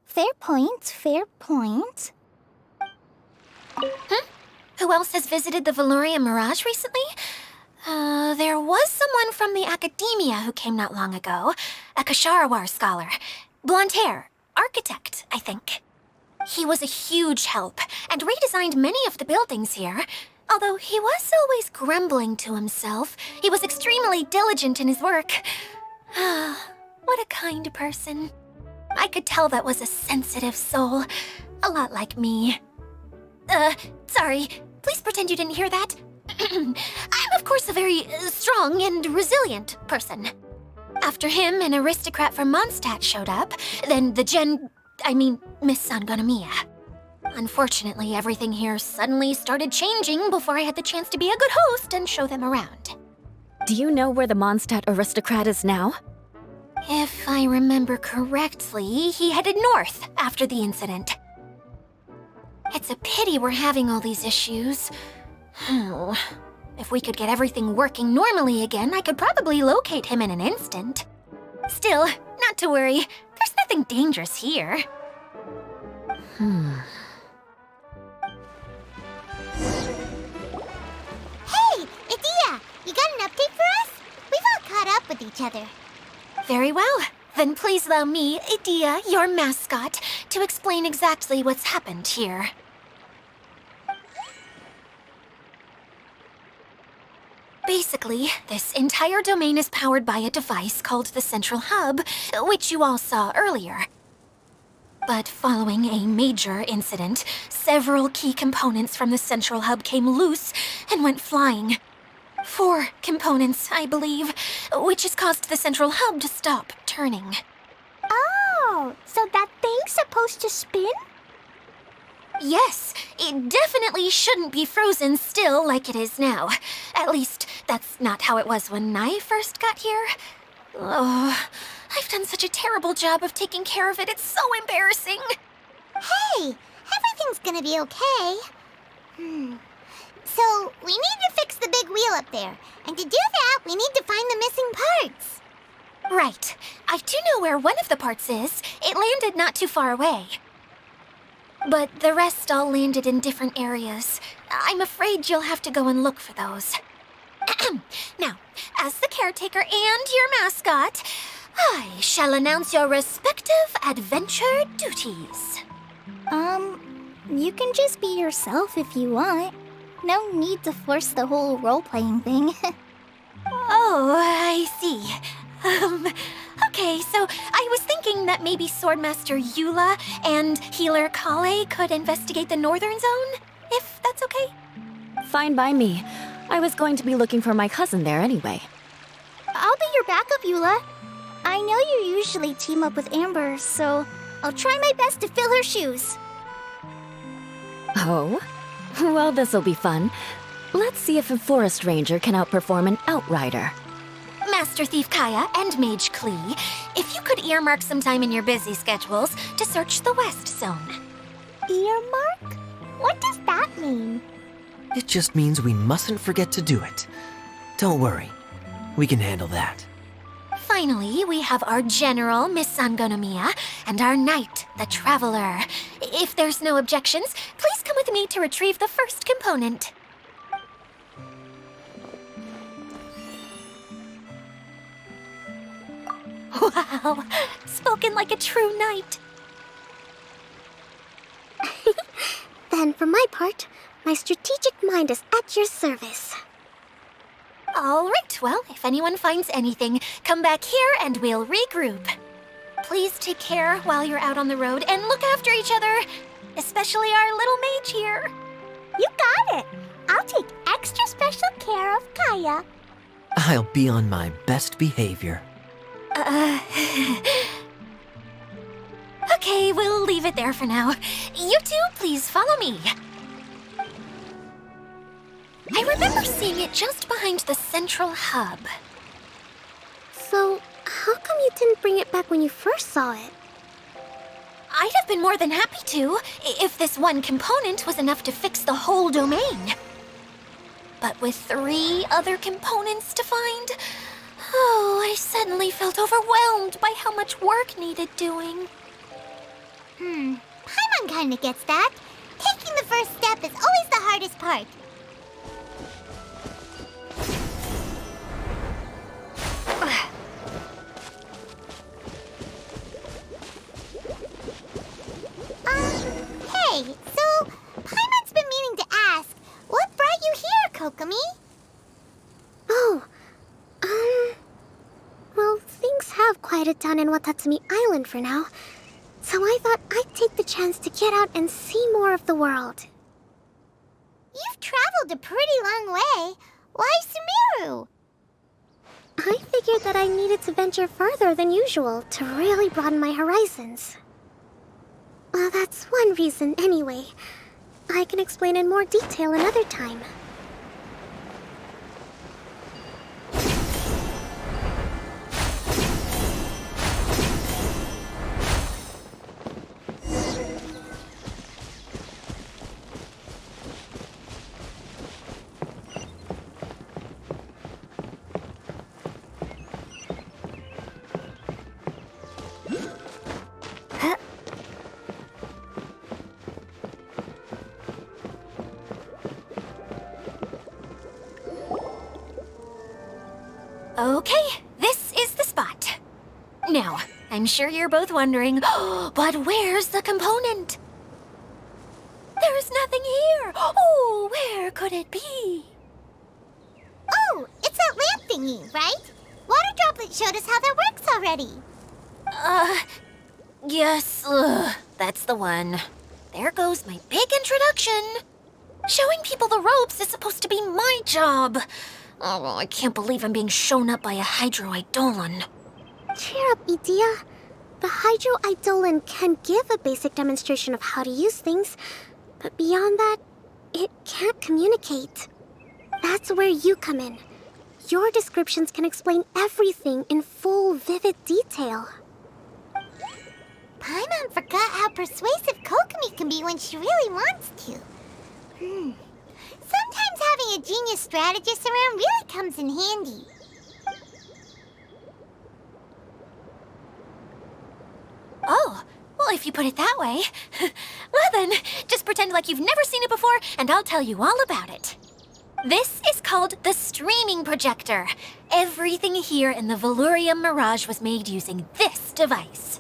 Fair point, fair point.
Who else has visited the Valvyn Mirage recently? There was someone from the academia who came not long ago. A Kasharawar scholar. Blonde hair. Architect, I think. He was a huge help, and redesigned many of the buildings here. Although he was always grumbling to himself, he was extremely diligent in his work. What a kind person. I could tell that was a sensitive soul. A lot like me. Sorry. Please pretend you didn't hear that. I'm, of course, a very strong and resilient person. After him, an aristocrat from Mondstadt showed up. Then the Miss Sangonomiya. Unfortunately, everything here suddenly started changing before I had the chance to be a good host and show them around.
Do you know where the Mondstadt aristocrat is now?
If I remember correctly, he headed north after the incident. It's a pity we're having all these issues. If we could get everything working normally again, I could probably locate him in an instant. Still, not to worry. There's nothing dangerous here.
Hey, Idia, you got an update for us? We've all caught up with each other.
Very well. Then please allow me, Idia, your mascot, to explain exactly what's happened here. Basically, this entire domain is powered by a device called the Central Hub, which you all saw earlier. But following a major incident, several key components from the Central Hub came loose and went flying. 4 components, I believe, which has caused the Central Hub to stop turning.
Oh, so that thing's supposed to spin?
Yes, it definitely shouldn't be frozen still like it is now. At least, that's not how it was when I first got here. Oh, I've done such a terrible job of taking care of it, it's so embarrassing.
Hey, everything's gonna be okay. So, we need to fix the big wheel up there. And to do that, we need to find the missing parts.
Right. I do know where one of the parts is. It landed not too far away. But the rest all landed in different areas. I'm afraid you'll have to go and look for those. Now, as the caretaker and your mascot, I shall announce your respective adventure duties.
You can just be yourself if you want. No need to force the whole role-playing thing.
Oh, I see. Okay, so I was thinking that maybe Swordmaster Eula and Healer Kale could investigate the Northern Zone, if that's okay?
Fine by me. I was going to be looking for my cousin there anyway.
I'll be your backup, Eula. I know you usually team up with Amber, so I'll try my best to fill her shoes.
Oh? Well, this'll be fun. Let's see if a forest ranger can outperform an outrider.
Master Thief Kaya and Mage Klee, if you could earmark some time in your busy schedules to search the West Zone.
Earmark? What does that mean?
It just means we mustn't forget to do it. Don't worry. We can handle that.
Finally, we have our General, Miss Sangonomiya, and our Knight, the Traveler. If there's no objections, please come with me to retrieve the first component. Wow, spoken like a true knight.
Then, for my part, my strategic mind is at your service.
All right, well, if anyone finds anything, come back here and we'll regroup. Please take care while you're out on the road and look after each other, especially our little mage here.
You got it. I'll take extra special care of Kaya.
I'll be on my best behavior.
Okay, we'll leave it there for now. You two, please follow me. I remember seeing it just behind the Central Hub.
So, how come you didn't bring it back when you first saw it?
I'd have been more than happy to, if this one component was enough to fix the whole domain. But with 3 other components to find, I suddenly felt overwhelmed by how much work needed doing.
Paimon kinda gets that. Taking the first step is always the hardest part. Hey, so Paimon's been meaning to ask, what brought you here, Kokomi?
Oh, well, things have quieted down in Watatsumi Island for now, so I thought I'd take the chance to get out and see more of the world.
You've traveled a pretty long way. Why Sumeru?
I figured that I needed to venture further than usual to really broaden my horizons. Well, that's one reason anyway. I can explain in more detail another time.
Okay, this is the spot. Now, I'm sure you're both wondering, but where's the component? There is nothing here. Oh, where could it be?
Oh, it's that lamp thingy, right? Water Droplet showed us how that works already.
Yes, that's the one. There goes my big introduction. Showing people the ropes is supposed to be my job. Oh, I can't believe I'm being shown up by a Hydro Eidolon.
Cheer up, Edea. The Hydro Eidolon can give a basic demonstration of how to use things, but beyond that, it can't communicate. That's where you come in. Your descriptions can explain everything in full, vivid detail.
Paimon forgot how persuasive Kokomi can be when she really wants to. Sometimes having a genius strategist around really comes in handy.
Oh, well, if you put it that way. Well then, just pretend like you've never seen it before, and I'll tell you all about it. This is called the streaming projector. Everything here in the Valurium Mirage was made using this device.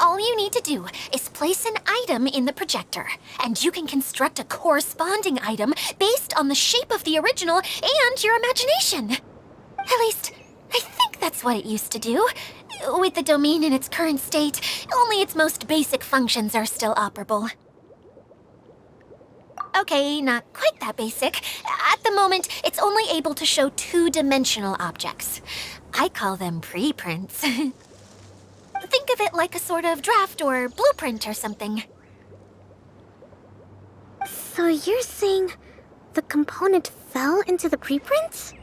All you need to do is place an item in the projector, and you can construct a corresponding item based on the shape of the original and your imagination. At least, I think that's what it used to do. With the domain in its current state, only its most basic functions are still operable. Okay, not quite that basic. At the moment, it's only able to show two-dimensional objects. I call them preprints. Think of it like a sort of draft or blueprint or something.
So you're saying the component fell into the preprints?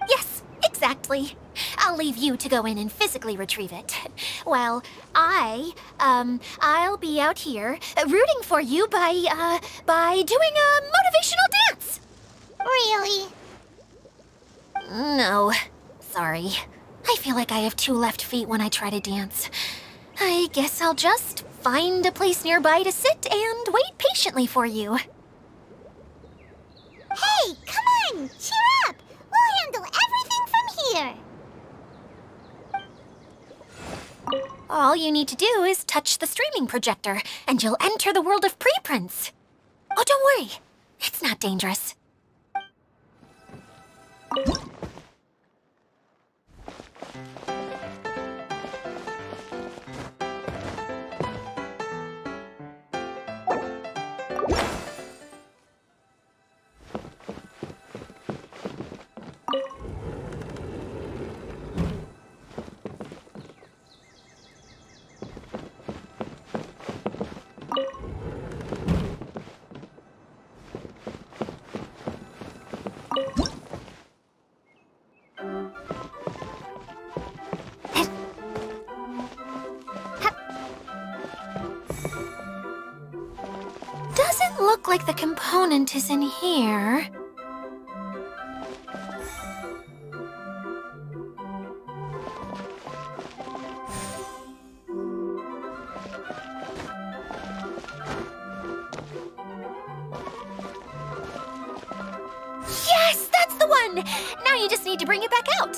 Yes, exactly. I'll leave you to go in and physically retrieve it. While I'll be out here rooting for you by doing a motivational dance.
Really?
No, sorry. I feel like I have two left feet when I try to dance. I guess I'll just find a place nearby to sit and wait patiently for you.
Hey, come on! Cheer up! We'll handle everything from here!
All you need to do is touch the streaming projector, and you'll enter the world of preprints. Oh, don't worry. It's not dangerous. Doesn't look like the component is in here. Yes, that's the one! Now you just need to bring it back out.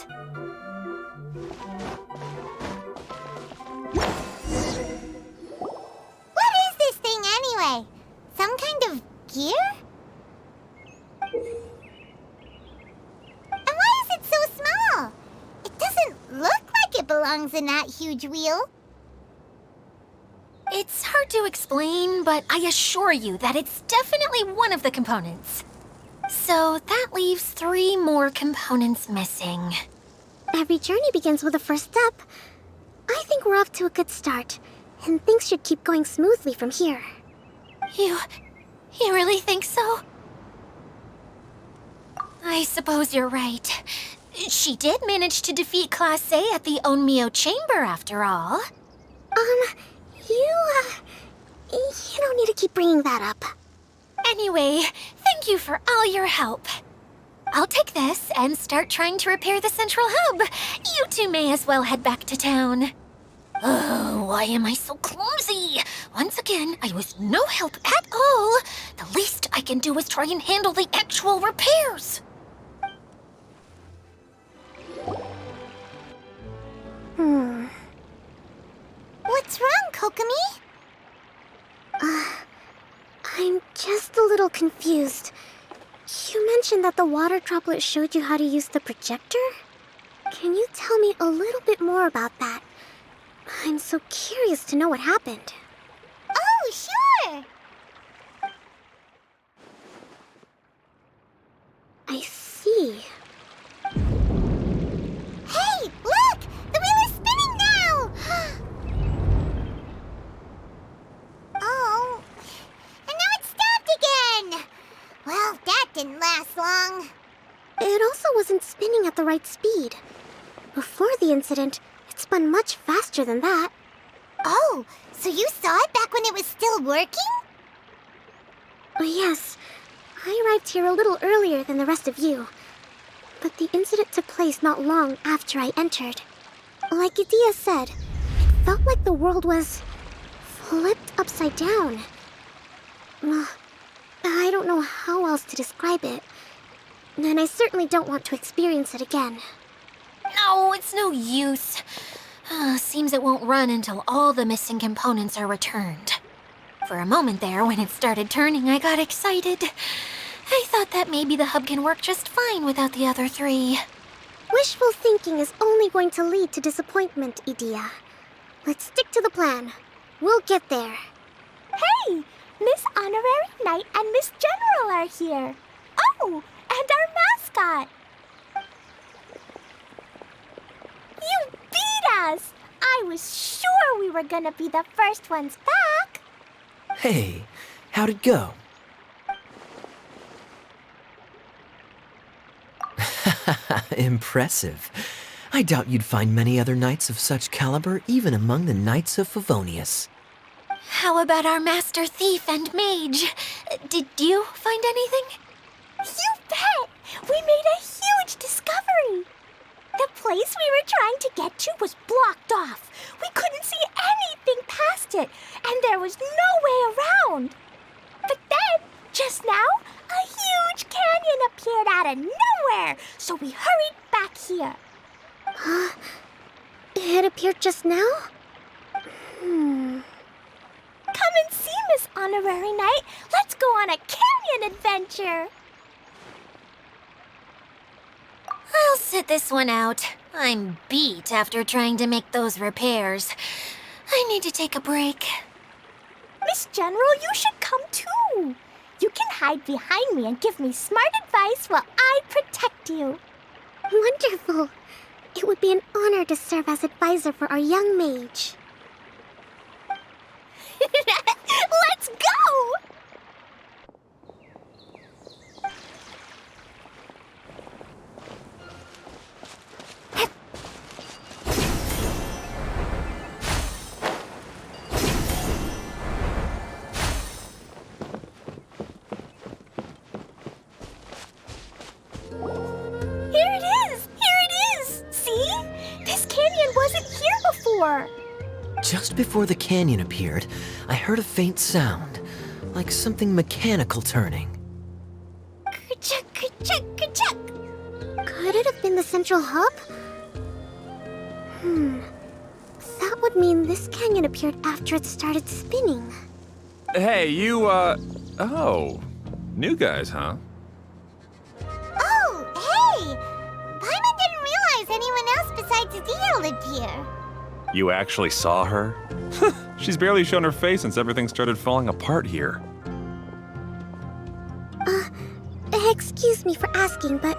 What is this thing anyway? Some kind of gear? And why is it so small? It doesn't look like it belongs in that huge wheel.
It's hard to explain, but I assure you that it's definitely one of the components. So that leaves 3 more components missing.
Every journey begins with a first step. I think we're off to a good start. and things should keep going smoothly from here.
You really think so? I suppose you're right. She did manage to defeat Class A at the Onmyo Chamber, after all.
You don't need to keep bringing that up.
Anyway, thank you for all your help. I'll take this and start trying to repair the central hub. You two may as well head back to town. Oh, why am I so clumsy? Once again, I was no help at all. The least I can do is try and handle the actual repairs.
What's wrong, Kokomi?
I'm just a little confused. You mentioned that the water droplet showed you how to use the projector? Can you tell me a little bit more about that? I'm so curious to know what happened.
Oh, sure!
I see.
Hey, look! The wheel is spinning now! Oh, and now it's stopped again! Well, that didn't last long.
It also wasn't spinning at the right speed. Before the incident, it spun much faster than that.
Oh, so you saw it back when it was still working?
Yes, I arrived here a little earlier than the rest of you. But the incident took place not long after I entered. Like Idia said, it felt like the world was flipped upside down. I don't know how else to describe it. And I certainly don't want to experience it again.
No, it's no use. Seems it won't run until all the missing components are returned. For a moment there, when it started turning, I got excited. I thought that maybe the hub can work just fine without the other three.
Wishful thinking is only going to lead to disappointment, Idia. Let's stick to the plan. We'll get there.
Hey! Miss Honorary Knight and Miss General are here. Oh, and our mascot. You beat us! I was sure we were gonna be the first ones back.
Hey, how'd it go? Impressive. I doubt you'd find many other knights of such caliber even among the Knights of Favonius.
How about our master thief and mage? Did you find anything?
You bet! We made a huge discovery. The place we were trying to get to was blocked off. We couldn't see anything past it, and there was no way around. But then, just now, a huge canyon appeared out of nowhere, so we hurried back here.
It appeared just now?
Come and see, Miss Honorary Knight. Let's go on a canyon adventure.
I'll sit this one out. I'm beat after trying to make those repairs. I need to take a break.
Miss General, you should come too. You can hide behind me and give me smart advice while I protect you.
Wonderful. It would be an honor to serve as advisor for our young mage.
Let's go! Here it is! Here it is! See? This canyon wasn't here before.
Just before the canyon appeared, I heard a faint sound, like something mechanical turning.
Ka-chuck, ka-chuck, ka-chuck.
Could it have been the central hub? That would mean this canyon appeared after it started spinning.
Hey, you, oh. New guys, huh?
Oh, hey! Paimon didn't realize anyone else besides Dio lived here.
You actually saw her? She's barely shown her face since everything started falling apart here.
Excuse me for asking, but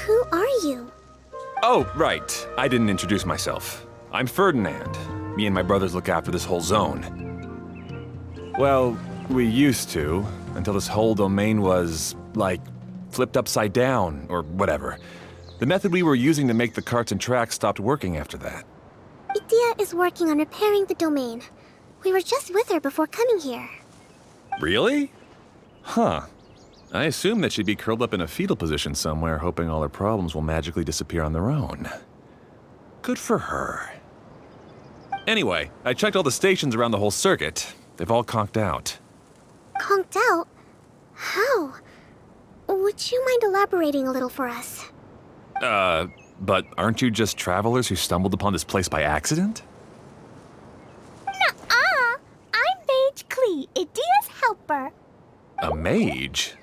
who are you?
Oh, right. I didn't introduce myself. I'm Ferdinand. Me and my brothers look after this whole zone. Well, we used to, until this whole domain was, like, flipped upside down, or whatever. The method we were using to make the carts and tracks stopped working after that.
Idia is working on repairing the domain. We were just with her before coming here.
Really? Huh. I assume that she'd be curled up in a fetal position somewhere, hoping all her problems will magically disappear on their own. Good for her. Anyway, I checked all the stations around the whole circuit. They've all conked out.
Conked out? How? Would you mind elaborating a little for us?
But aren't you just travelers who stumbled upon this place by accident?
Nuh-uh. I'm Mage Klee, Idia's helper.
A mage?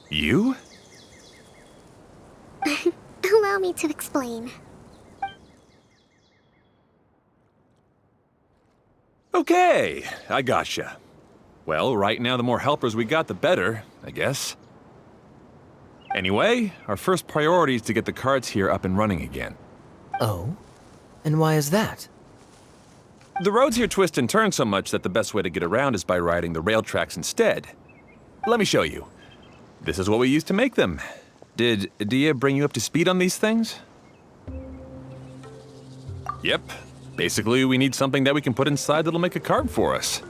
You?
Allow me to explain.
Okay, I gotcha. Well, right now the more helpers we got, the better, I guess. Anyway, our first priority is to get the carts here up and running again.
Oh? And why is that?
The roads here twist and turn so much that the best way to get around is by riding the rail tracks instead. Let me show you. This is what we used to make them. Did Idia bring you up to speed on these things? Yep. Basically, we need something that we can put inside that'll make a cart for us.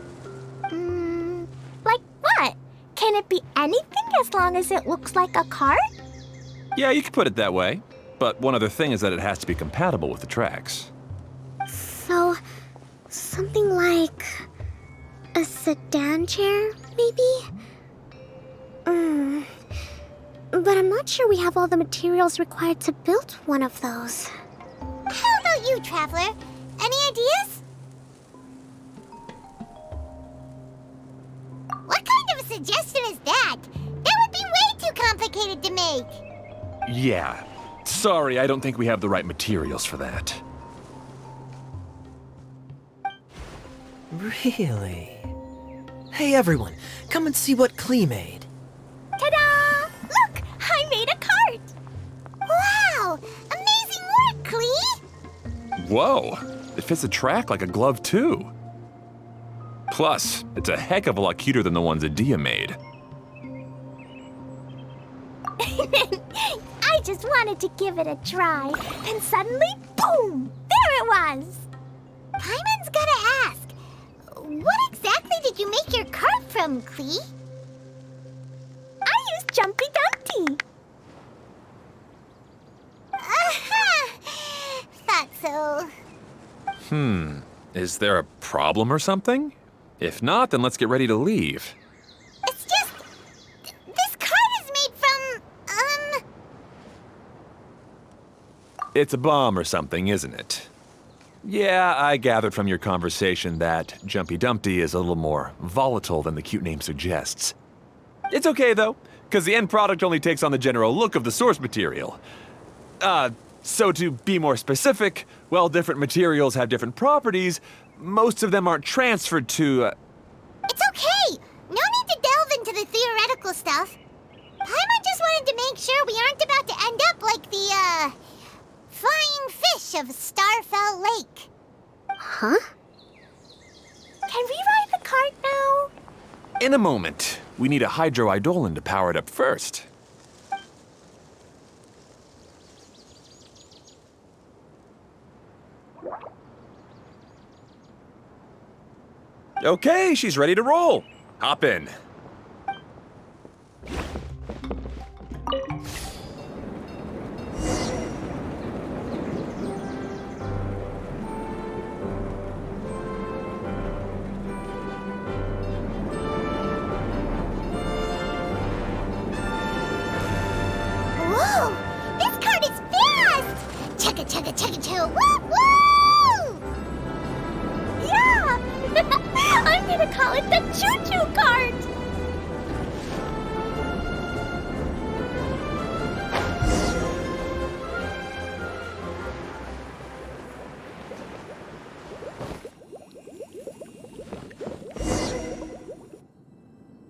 Like what? Can it be anything as long as it looks like a cart?
Yeah, you could put it that way. But one other thing is that it has to be compatible with the tracks.
So, something like a sedan chair, maybe? But I'm not sure we have all the materials required to build one of those.
How about you, Traveler? Any ideas? What kind of a suggestion is that? That would be way too complicated to make.
Yeah. Sorry, I don't think we have the right materials for that.
Really? Hey everyone, come and see what Klee made.
Ta-da! Look, I made a cart.
Wow! Amazing work, Klee!
Whoa! It fits the track like a glove, too. Plus, it's a heck of a lot cuter than the ones Idia made.
I just wanted to give it a try, and suddenly, boom! There it was!
Paimon's gotta ask, what exactly did you make your cart from, Klee?
I used Jumpy Dumpty.
Thought so.
Is there a problem or something? If not, then let's get ready to leave.
It's just... this cart is made from,
It's a bomb or something, isn't it? Yeah, I gathered from your conversation that Jumpy Dumpty is a little more volatile than the cute name suggests. It's okay, though, because the end product only takes on the general look of the source material. So to be more specific, while different materials have different properties, most of them aren't transferred to,
It's okay! No need to delve into the theoretical stuff. Paimon just wanted to make sure we aren't about to end up like the, flying fish of Starfell Lake.
Huh?
Can we ride the cart now?
In a moment. We need a hydroidolin to power it up first. Okay, she's ready to roll. Hop in.
Whoa! This cart is fast! Chugga chugga chugga chugga woo woo!
Yeah! I'm gonna call it the choo-choo cart!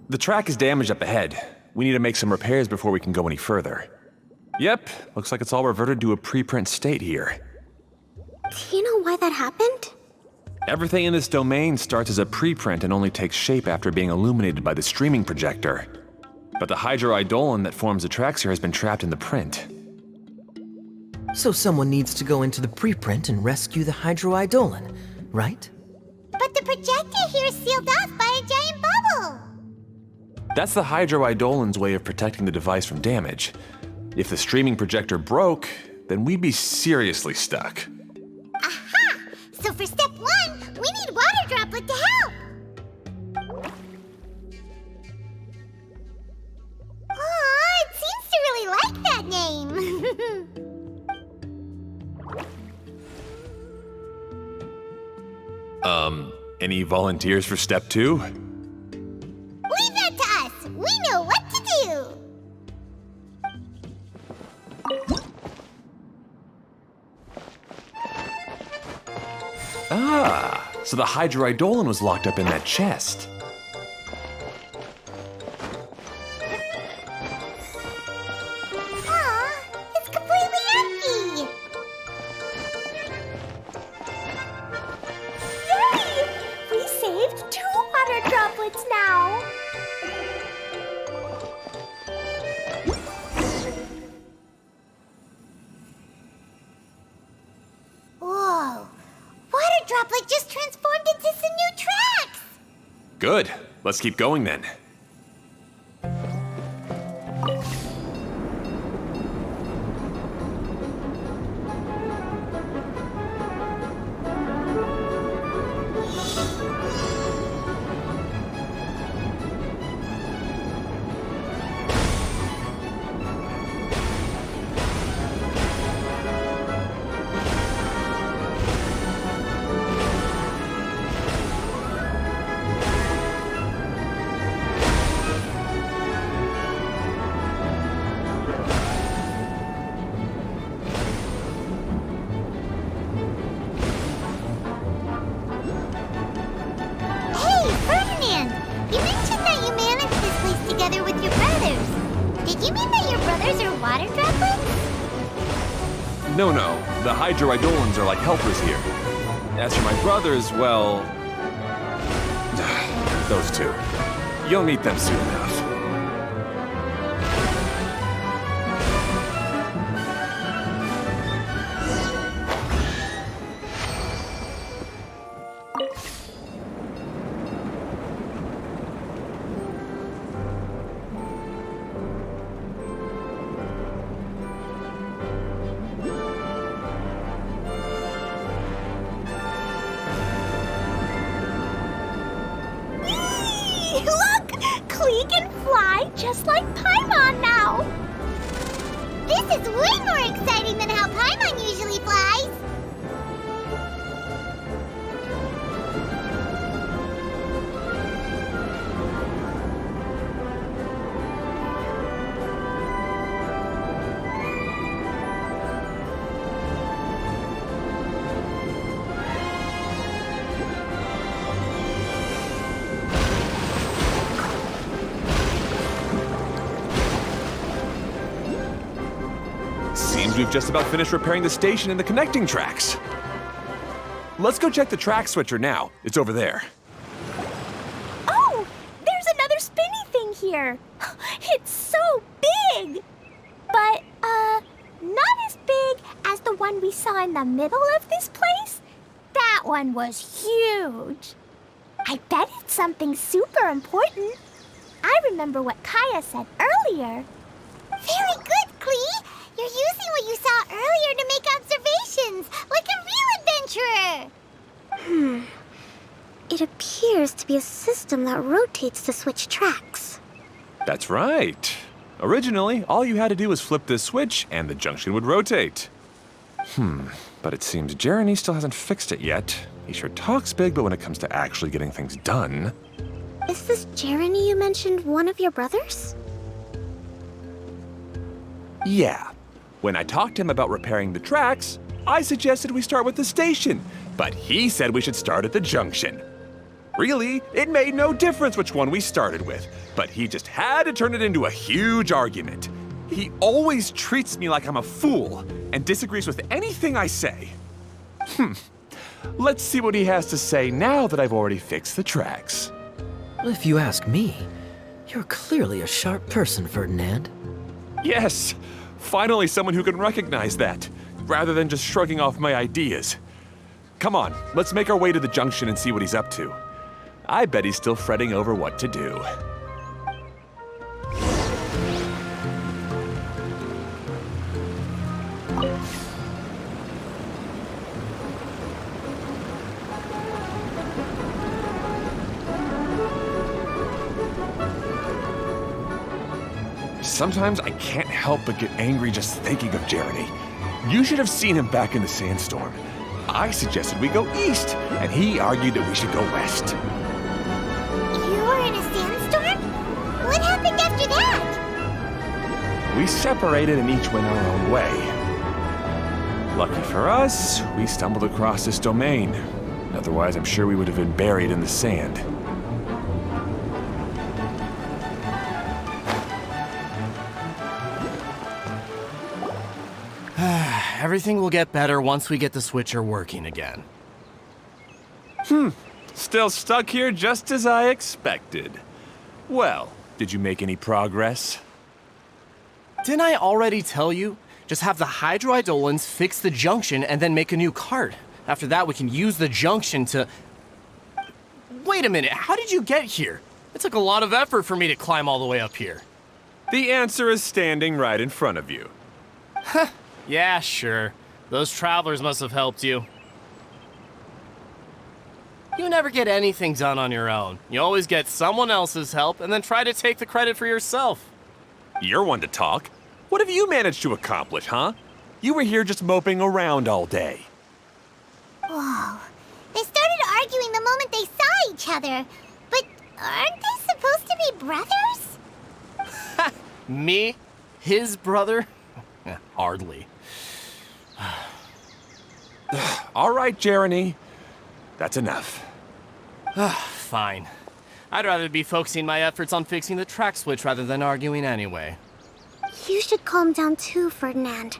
The track is damaged up ahead. We need to make some repairs before we can go any further. Yep, looks like it's all reverted to a preprint state here.
Do you know why that happened?
Everything in this domain starts as a preprint and only takes shape after being illuminated by the streaming projector. But the hydroidolin that forms the tracks here has been trapped in the print.
So someone needs to go into the preprint and rescue the hydroidolin, right?
But the projector here is sealed off by a giant bubble.
That's the hydroidolin's way of protecting the device from damage. If the streaming projector broke, then we'd be seriously stuck.
Aha! So for step 1, we need water droplet to help. Aw, it seems to really like that name.
Any volunteers for step 2?
Leave that to us. We know what to do.
Ah, so the hydroidolin was locked up in that chest.
Aw, it's completely empty.
Yay! We saved 2 water droplets now.
Whoa, water droplet just transformed into some new tracks.
Good. Let's keep going then.
Hey, Ferdinand! You mentioned that you managed this place together with your brothers. Did you mean that your brothers are water droplets?
No, the hydroidolins are like helpers here. As for my brothers, well... those two. You'll meet them soon enough.
Look! Klee can fly just like Paimon now.
This is way more exciting than how Paimon usually flies.
Seems we've just about finished repairing the station and the connecting tracks. Let's go check the track switcher now. It's over there.
Oh, there's another spinny thing here. It's so big. But, not as big as the one we saw in the middle of this place. That one was huge. I bet it's something super important. I remember what Kaya said earlier.
Very good, Klee. You're using what you saw earlier to make observations, like a real adventurer.
It appears to be a system that rotates to switch tracks.
That's right. Originally, all you had to do was flip this switch and the junction would rotate. But it seems Jeremy still hasn't fixed it yet. He sure talks big, but when it comes to actually getting things done...
Is this Jeremy you mentioned one of your brothers?
Yeah. When I talked to him about repairing the tracks, I suggested we start with the station, but he said we should start at the junction. Really, it made no difference which one we started with, but he just had to turn it into a huge argument. He always treats me like I'm a fool and disagrees with anything I say. Let's see what he has to say now that I've already fixed the tracks.
If you ask me, you're clearly a sharp person, Ferdinand.
Yes, finally someone who can recognize that, rather than just shrugging off my ideas. Come on, let's make our way to the junction and see what he's up to. I bet he's still fretting over what to do. Sometimes I can't help but get angry just thinking of Jeremy. You should have seen him back in the sandstorm. I suggested we go east, and he argued that we should go west.
You were in a sandstorm? What happened after that?
We separated and each went our own way. Lucky for us, we stumbled across this domain. Otherwise, I'm sure we would have been buried in the sand.
Everything will get better once we get the switcher working again.
Still stuck here just as I expected. Well, did you make any progress?
Didn't I already tell you? Just have the hydroidolins fix the junction and then make a new cart. After that, we can use the junction to... Wait a minute, how did you get here? It took a lot of effort for me to climb all the way up here.
The answer is standing right in front of you.
Yeah, sure. Those travelers must have helped you. You never get anything done on your own. You always get someone else's help and then try to take the credit for yourself.
You're one to talk. What have you managed to accomplish, huh? You were here just moping around all day.
Whoa. They started arguing the moment they saw each other. But aren't they supposed to be brothers?
Me? His brother? Hardly.
All right, Jeremy. That's enough.
Fine. I'd rather be focusing my efforts on fixing the track switch rather than arguing anyway.
You should calm down too, Ferdinand.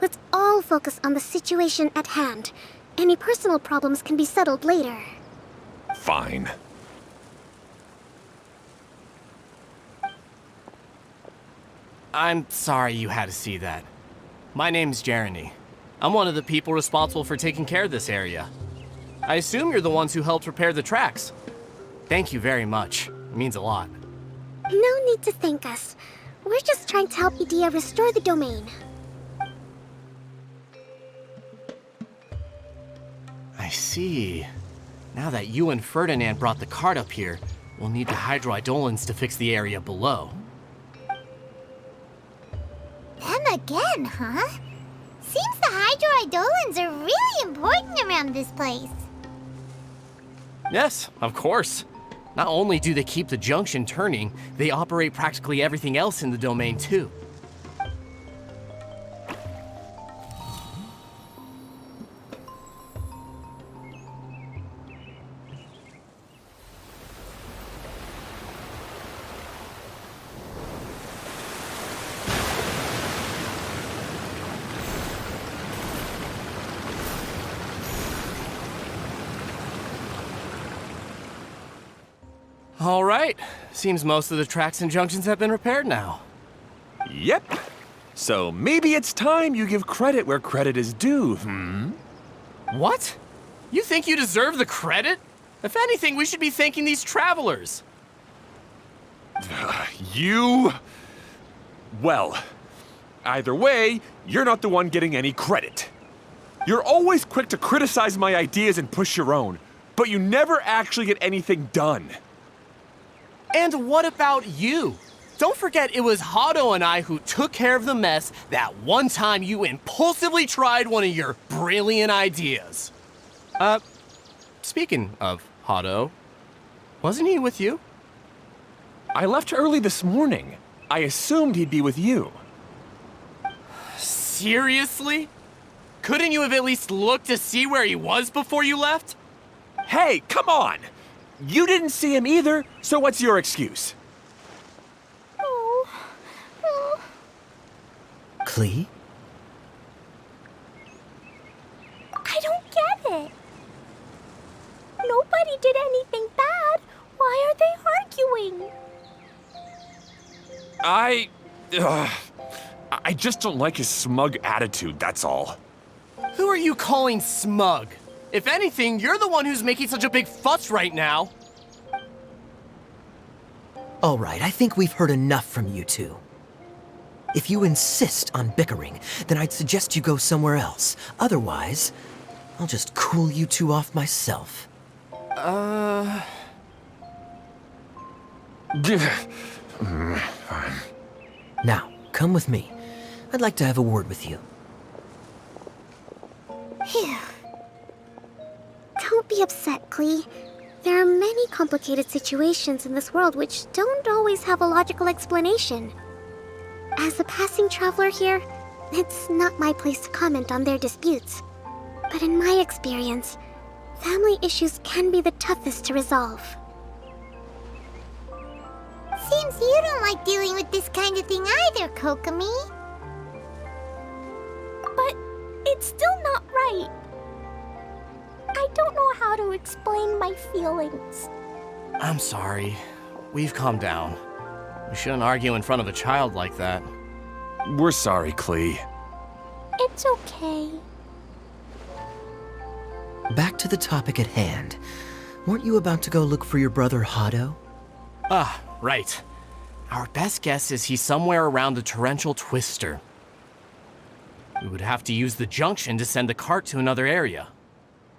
Let's all focus on the situation at hand. Any personal problems can be settled later.
Fine.
I'm sorry you had to see that. My name's Jeremy. I'm one of the people responsible for taking care of this area. I assume you're the ones who helped repair the tracks. Thank you very much. It means a lot.
No need to thank us. We're just trying to help Edea restore the domain.
I see. Now that you and Ferdinand brought the cart up here, we'll need the hydroidolins to fix the area below.
Them again, huh? Seems the hydroidolins are really important around this place.
Yes, of course. Not only do they keep the junction turning, they operate practically everything else in the domain too. All right. Seems most of the tracks and junctions have been repaired now.
Yep. So maybe it's time you give credit where credit is due,
What? You think you deserve the credit? If anything, we should be thanking these travelers.
You... Well, either way, you're not the one getting any credit. You're always quick to criticize my ideas and push your own, but you never actually get anything done.
And what about you? Don't forget it was Hado and I who took care of the mess that one time you impulsively tried one of your brilliant ideas. Speaking of Hado, wasn't he with you?
I left early this morning. I assumed he'd be with you.
Seriously? Couldn't you have at least looked to see where he was before you left?
Hey, come on! You didn't see him either, so what's your excuse?
Klee?
I don't get it.
anything bad. Why are they arguing?
I just don't like his smug attitude, that's all.
Who are you calling smug? If anything, you're the one who's making such a big fuss right now.
All right, I think we've heard enough from you two. If you insist on bickering, then I'd suggest you go somewhere else. Otherwise, I'll just cool you two off myself.
Fine.
Now, come with me. I'd like to have a word with you.
Phew. Don't be upset, Klee. There are many complicated situations in this world which don't always have a logical explanation. As a passing traveler here, it's not my place to comment on their disputes. But in my experience, family issues can be the toughest to resolve. Seems you don't like dealing with this kind of thing either, Kokomi.
But it's still not right. I don't know how to explain my feelings.
I'm sorry. We've calmed down. We shouldn't argue in front of a child like that.
We're sorry, Klee.
It's okay.
Back to the topic at hand. Weren't you about to go look for your brother Hado?
Ah, right. Our best guess is he's somewhere around the torrential twister. We would have to use the junction to send the cart to another area.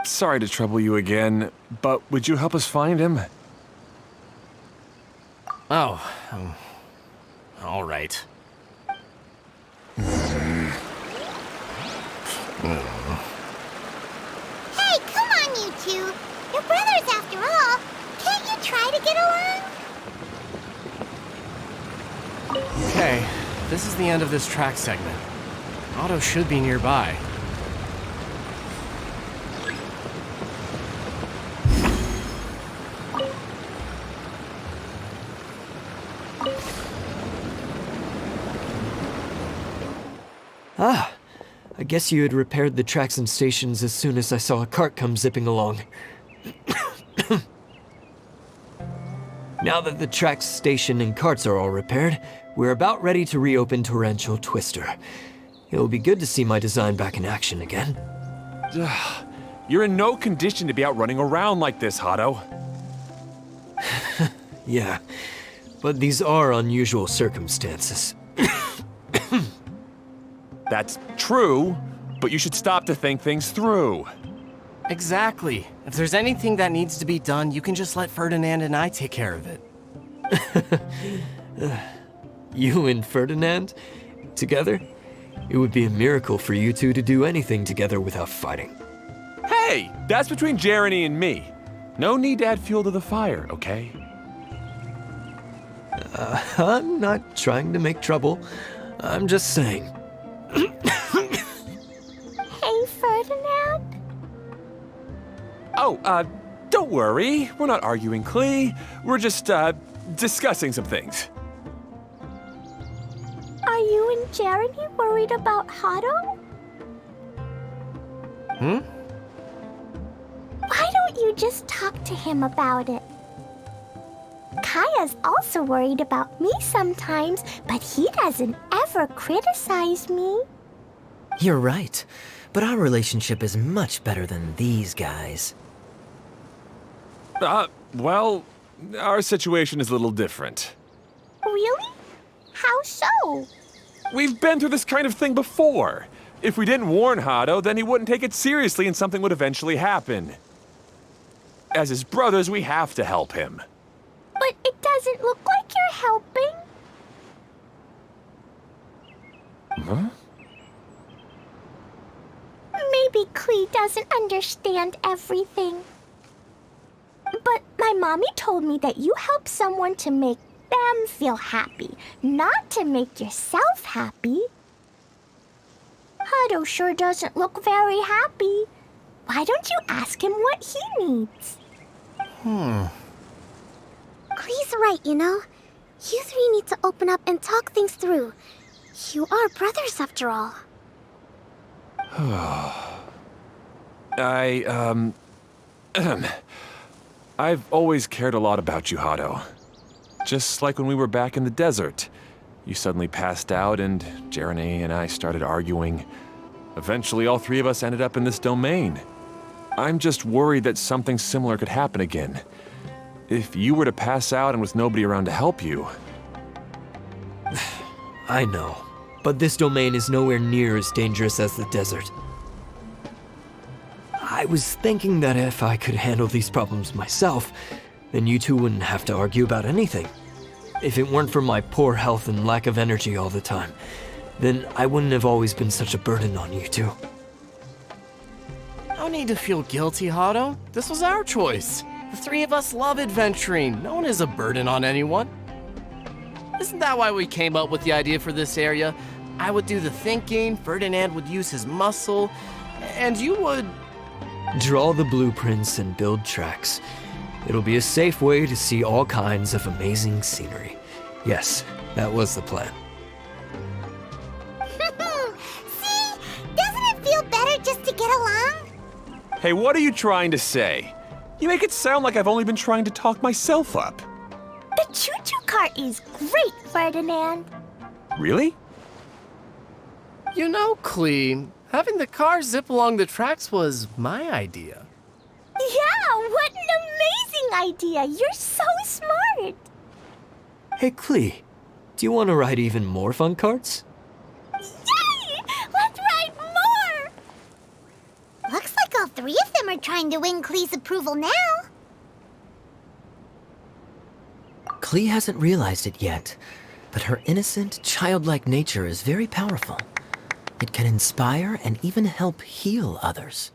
Sorry to trouble you again, but would you help us find him?
Oh, all right.
Hey, come on, you two. You're brothers after all. Can't you try to get along?
Okay, this is the end of this track segment. Otto should be nearby.
Ah, I guess you had repaired the tracks and stations as soon as I saw a cart come zipping along. Now that the tracks, station, and carts are all repaired, we're about ready to reopen Torrential Twister. It will be good to see my design back in action again.
You're in no condition to be out running around like this, Hado.
Yeah, but these are unusual circumstances.
That's true, but you should stop to think things through.
Exactly. If there's anything that needs to be done, you can just let Ferdinand and I take care of it.
You and Ferdinand? Together? It would be a miracle for you two to do anything together without fighting.
Hey, that's between Jeremy and me. No need to add fuel to the fire, okay?
I'm not trying to make trouble. I'm just saying.
Hey, Ferdinand?
Oh, don't worry. We're not arguing, Klee. We're just, discussing some things.
Are you and Jeremy worried about Hado? Why don't you just talk to him about it? Kaya's also worried about me sometimes, but he doesn't ever criticize me.
You're right, but our relationship is much better than these guys.
Well, our situation is a little different.
Really? How so?
We've been through this kind of thing before. If we didn't warn Hado, then he wouldn't take it seriously and something would eventually happen. As his brothers, we have to help him.
But it doesn't look like you're helping.
Huh?
Maybe Klee doesn't understand everything. But my mommy told me that you help someone to make them feel happy, not to make yourself happy. Hado sure doesn't look very happy. Why don't you ask him what he needs?
Klee's right, you know. You three need to open up and talk things through. You are brothers after all.
I've always cared a lot about you, Hado. Just like when we were back in the desert. You suddenly passed out and Jerene and I started arguing. Eventually, all three of us ended up in this domain. I'm just worried that something similar could happen again. If you were to pass out and with nobody around to help you...
I know, but this domain is nowhere near as dangerous as the desert. I was thinking that if I could handle these problems myself, then you two wouldn't have to argue about anything. If it weren't for my poor health and lack of energy all the time, then I wouldn't have always been such a burden on you two.
No need to feel guilty, Hado. This was our choice. The three of us love adventuring. No one is a burden on anyone. Isn't that why we came up with the idea for this area? I would do the thinking, Ferdinand would use his muscle, and you would...
Draw the blueprints and build tracks. It'll be a safe way to see all kinds of amazing scenery. Yes, that was the plan.
See? Doesn't it feel better just to get along?
Hey, what are you trying to say? You make it sound like I've only been trying to talk myself up.
The choo-choo cart is great, Ferdinand.
Really?
You know, Clee, having the car zip along the tracks was my idea.
Yeah, what an amazing idea. You're so smart.
Hey, Klee, do you want to ride even more fun carts?
Yay! Let's ride more!
Looks like all three of them are trying to win Klee's approval now.
Klee hasn't realized it yet, but her innocent, childlike nature is very powerful. It can inspire and even help heal others.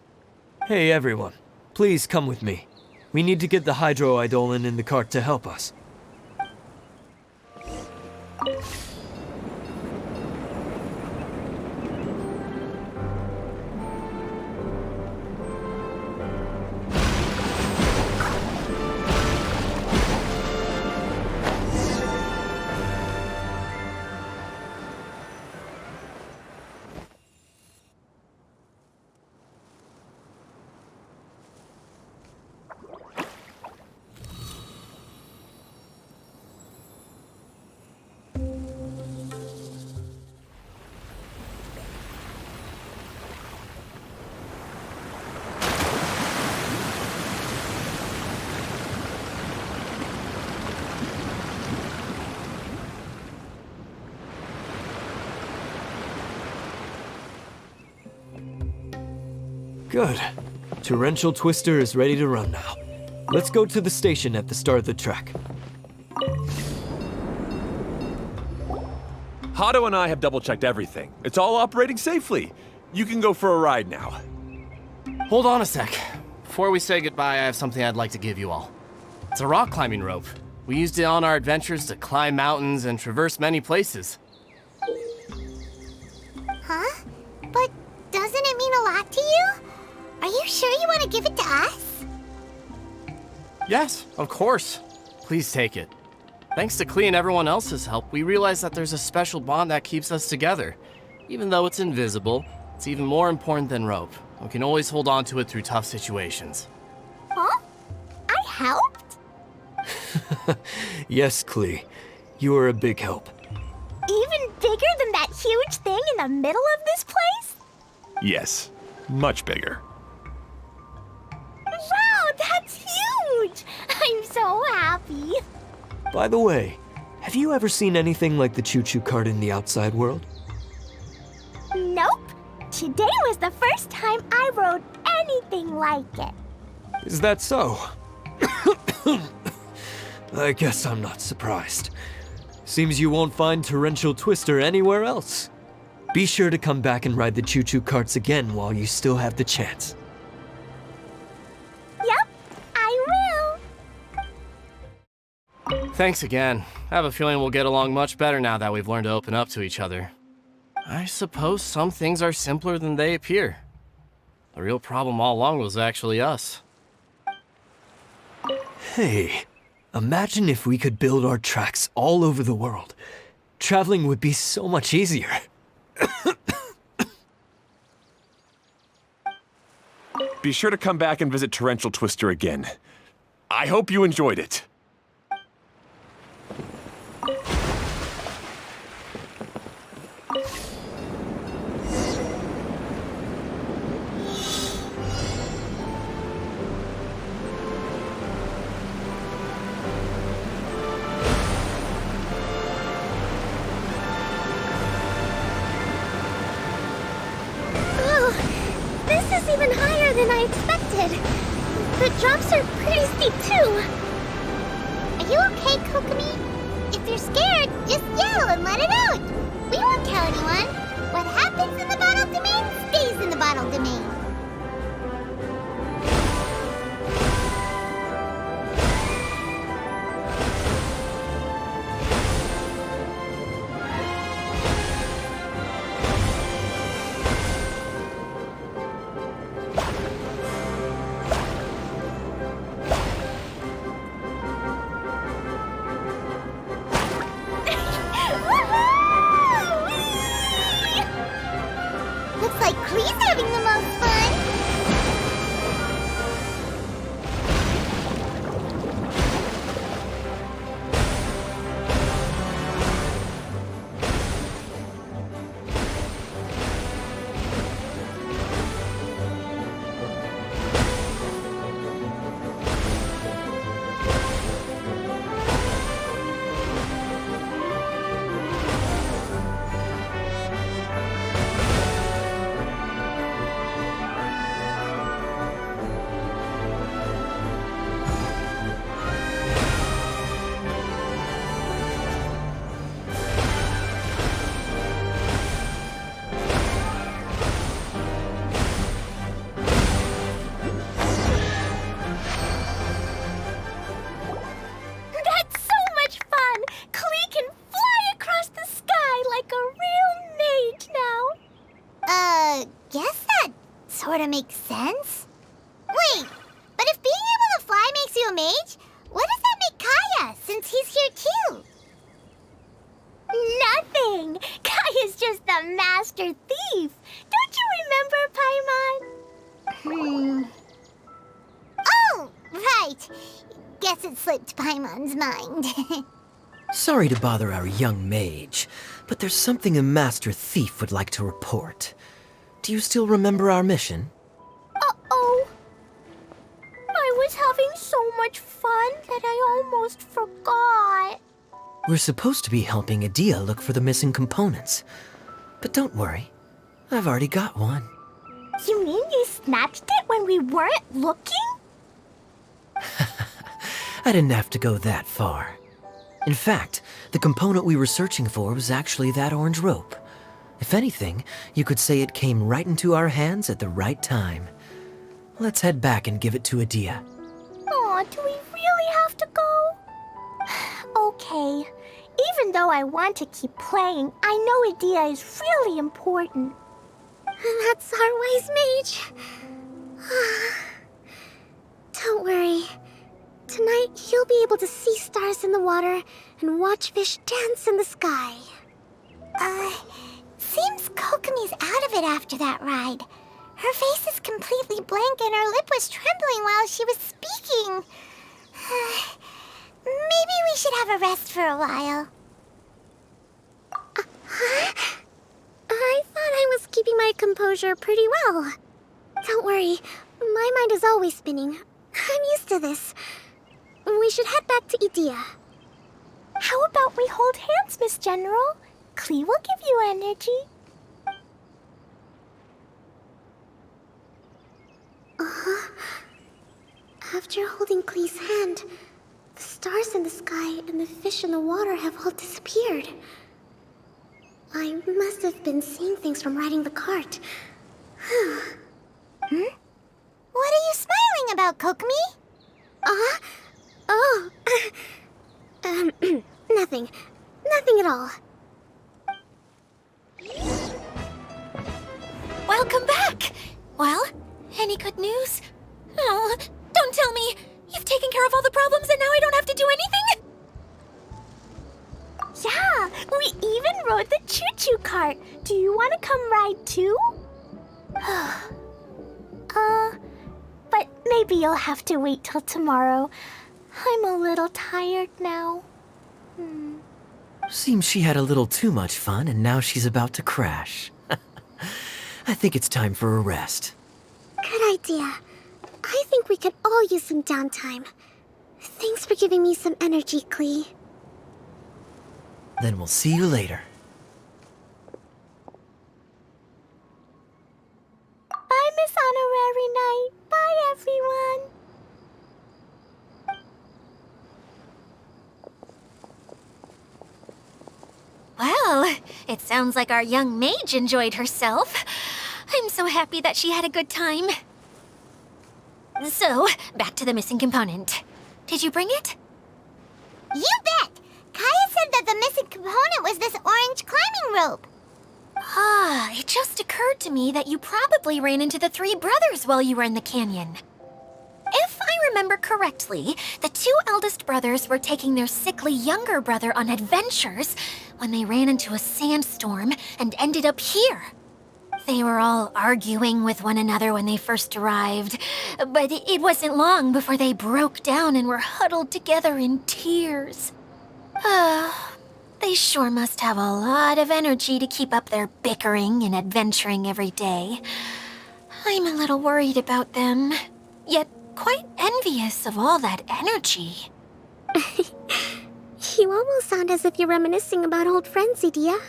Hey, everyone. Please come with me. We need to get the Hydro-Eidolon in the cart to help us. Good. Torrential Twister is ready to run now. Let's go to the station at the start of the track.
Hado and I have double-checked everything. It's all operating safely. You can go for a ride now.
Hold on a sec. Before we say goodbye, I have something I'd like to give you all. It's a rock climbing rope. We used it on our adventures to climb mountains and traverse many places.
Huh? But doesn't it mean a lot to you? Are you sure you want to give it to us?
Yes, of course. Please take it. Thanks to Klee and everyone else's help, we realized that there's a special bond that keeps us together. Even though it's invisible, it's even more important than rope. We can always hold on to it through tough situations.
Huh? I helped?
Yes, Klee. You are a big help.
Even bigger than that huge thing in the middle of this place?
Yes, much bigger.
Wow, that's huge! I'm so happy.
By the way, have you ever seen anything like the choo-choo cart in the outside world?
Nope. Today was the first time I rode anything like it.
Is that so? I guess I'm not surprised. Seems you won't find Torrential Twister anywhere else. Be sure to come back and ride the choo-choo carts again while you still have the chance.
Yep, I will.
Thanks again. I have a feeling we'll get along much better now that we've learned to open up to each other. I suppose some things are simpler than they appear. The real problem all along was actually us.
Hey, imagine if we could build our tracks all over the world. Traveling would be so much easier.
Be sure to come back and visit Torrential Twister again. I hope you enjoyed it.
This is even higher than I expected. The drops are pretty steep, too.
Are you okay, Kokomi? If you're scared, just yell and let it out. We won't tell anyone. What happens in the bottle domain stays in the bottle domain. Looks like Klee's having the most fun.
That's so much fun! Klee can fly across the sky like a real mage now.
Guess that sorta makes sense. Wait, but if being able to fly makes you a mage, what does that make Kaya, since he's here too?
Nothing! Kaya's just the master thief! Don't you remember, Paimon?
Oh, right. Guess it slipped Paimon's mind.
Sorry to bother our young mage, but there's something a master thief would like to report. Do you still remember our mission?
Uh-oh. I was having so much fun that I almost forgot.
We're supposed to be helping Adia look for the missing components. But don't worry, I've already got one.
You mean you snatched it when we weren't looking?
I didn't have to go that far. In fact, the component we were searching for was actually that orange rope. If anything, you could say it came right into our hands at the right time. Let's head back and give it to Adia.
Aw, do we really have to go? Okay. Even though I want to keep playing, I know Adia is really important.
That's our wise mage. Don't worry. Tonight, you'll be able to see stars in the water and watch fish dance in the sky.
Seems Kokomi's out of it after that ride. Her face is completely blank and her lip was trembling while she was speaking. Maybe we should have a rest for a while.
I thought I was keeping my composure pretty well. Don't worry, my mind is always spinning. I'm used to this. We should head back to Idia.
How about we hold hands, Miss General? Klee will give you energy.
After holding Klee's hand, the stars in the sky and the fish in the water have all disappeared. I must have been seeing things from riding the cart.
What are you smiling about, Kokomi?
Oh. Nothing. Nothing at all.
Welcome back! Well, any good news? Oh, don't tell me! You've taken care of all the problems and now I don't have to do anything?
Yeah, we even rode the choo-choo cart. Do you want to come ride too? But maybe you'll have to wait till tomorrow.
I'm a little tired now.
Seems she had a little too much fun and now she's about to crash. I think it's time for a rest.
Good idea. I think we could all use some downtime. Thanks for giving me some energy, Klee.
Then we'll see you later.
Bye, Miss Honorary Knight. Bye, everyone.
Well, it sounds like our young mage enjoyed herself. I'm so happy that she had a good time. So, back to the missing component. Did you bring it?
You bet! Kaya said that the missing component was this orange climbing rope.
Ah, it just occurred to me that you probably ran into the three brothers while you were in the canyon. If I remember correctly, the two eldest brothers were taking their sickly younger brother on adventures when they ran into a sandstorm and ended up here. They were all arguing with one another when they first arrived, but it wasn't long before they broke down and were huddled together in tears. They sure must have a lot of energy to keep up their bickering and adventuring every day. I'm a little worried about them, yet quite envious of all that energy.
You almost sound as if you're reminiscing about old friends, Idia.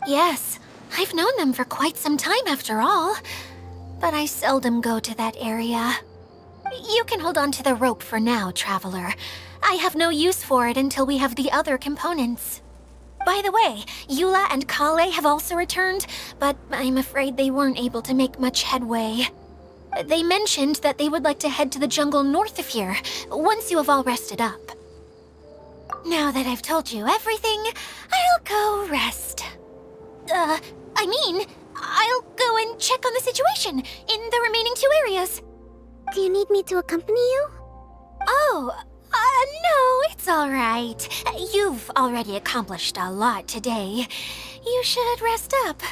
Yes, I've known them for quite some time after all, but I seldom go to that area. You can hold on to the rope for now, Traveler. I have no use for it until we have the other components. By the way, Eula and Kale have also returned, but I'm afraid they weren't able to make much headway. They mentioned that they would like to head to the jungle north of here, once you have all rested up. Now that I've told you everything, I'll go rest. I'll go and check on the situation in the remaining two areas.
Do you need me to accompany you?
Oh, no, it's all right. You've already accomplished a lot today. You should rest up.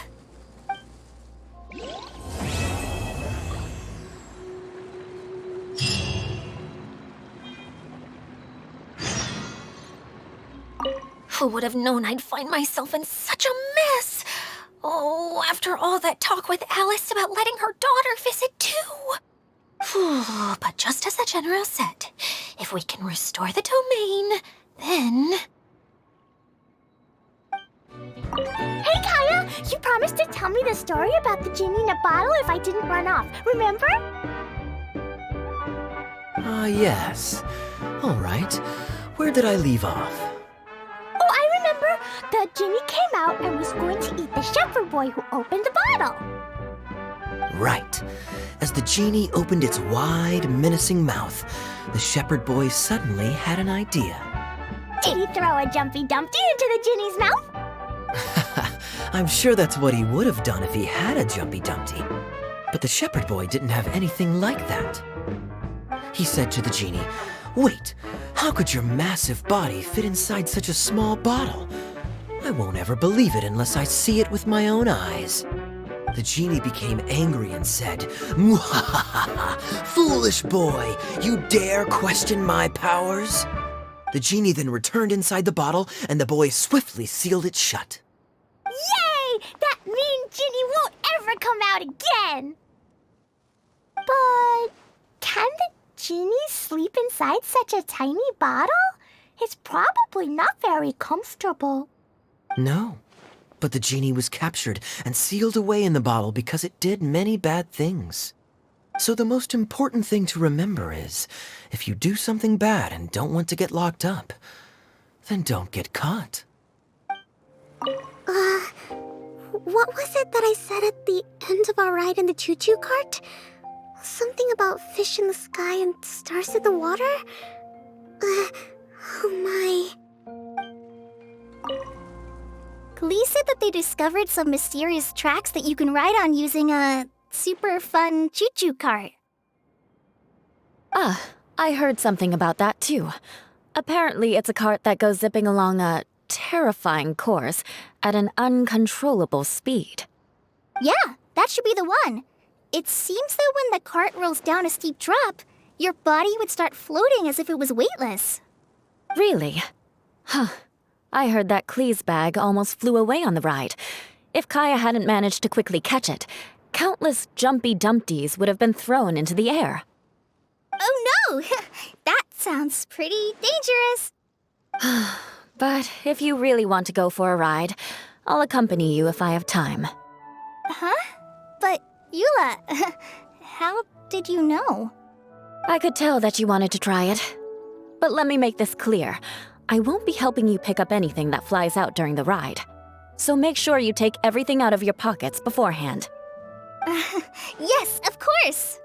Who would have known I'd find myself in such a mess? Oh, after all that talk with Alice about letting her daughter visit too. But just as the General said, if we can restore the domain, then...
Hey, Kaya! You promised to tell me the story about the genie in a bottle if I didn't run off, remember?
Yes. All right. Where did I leave off?
Oh, I remember! The genie came out and was going to eat the shepherd boy who opened the bottle.
Right. As the genie opened its wide, menacing mouth, the shepherd boy suddenly had an idea.
Did he throw a Jumpy Dumpty into the genie's mouth?
I'm sure that's what he would have done if he had a Jumpy Dumpty. But the shepherd boy didn't have anything like that. He said to the genie, "Wait, how could your massive body fit inside such a small bottle? I won't ever believe it unless I see it with my own eyes." The genie became angry and said, "Mwahaha! Foolish boy! You dare question my powers?" The genie then returned inside the bottle, and the boy swiftly sealed it shut.
Yay! That mean genie won't ever come out again! But can the genie sleep inside such a tiny bottle? It's probably not very comfortable.
No, but the genie was captured and sealed away in the bottle because it did many bad things. So the most important thing to remember is, if you do something bad and don't want to get locked up, then don't get caught.
What was it that I said at the end of our ride in the choo-choo cart? Something about fish in the sky and stars in the water? Oh my...
Lee said that they discovered some mysterious tracks that you can ride on using a super fun choo-choo cart.
I heard something about that too. Apparently it's a cart that goes zipping along a terrifying course at an uncontrollable speed.
Yeah, that should be the one. It seems that when the cart rolls down a steep drop, Your body would start floating as if it was weightless.
Really? Huh. I heard that Klee's bag almost flew away on the ride. If Kaya hadn't managed to quickly catch it, countless jumpy dumpties would have been thrown into the air.
Oh no! That sounds pretty dangerous.
But if you really want to go for a ride, I'll accompany you if I have time.
Huh? But, Eula, how did you know?
I could tell that you wanted to try it. But let me make this clear. I won't be helping you pick up anything that flies out during the ride. So make sure you take everything out of your pockets beforehand.
Yes, of course!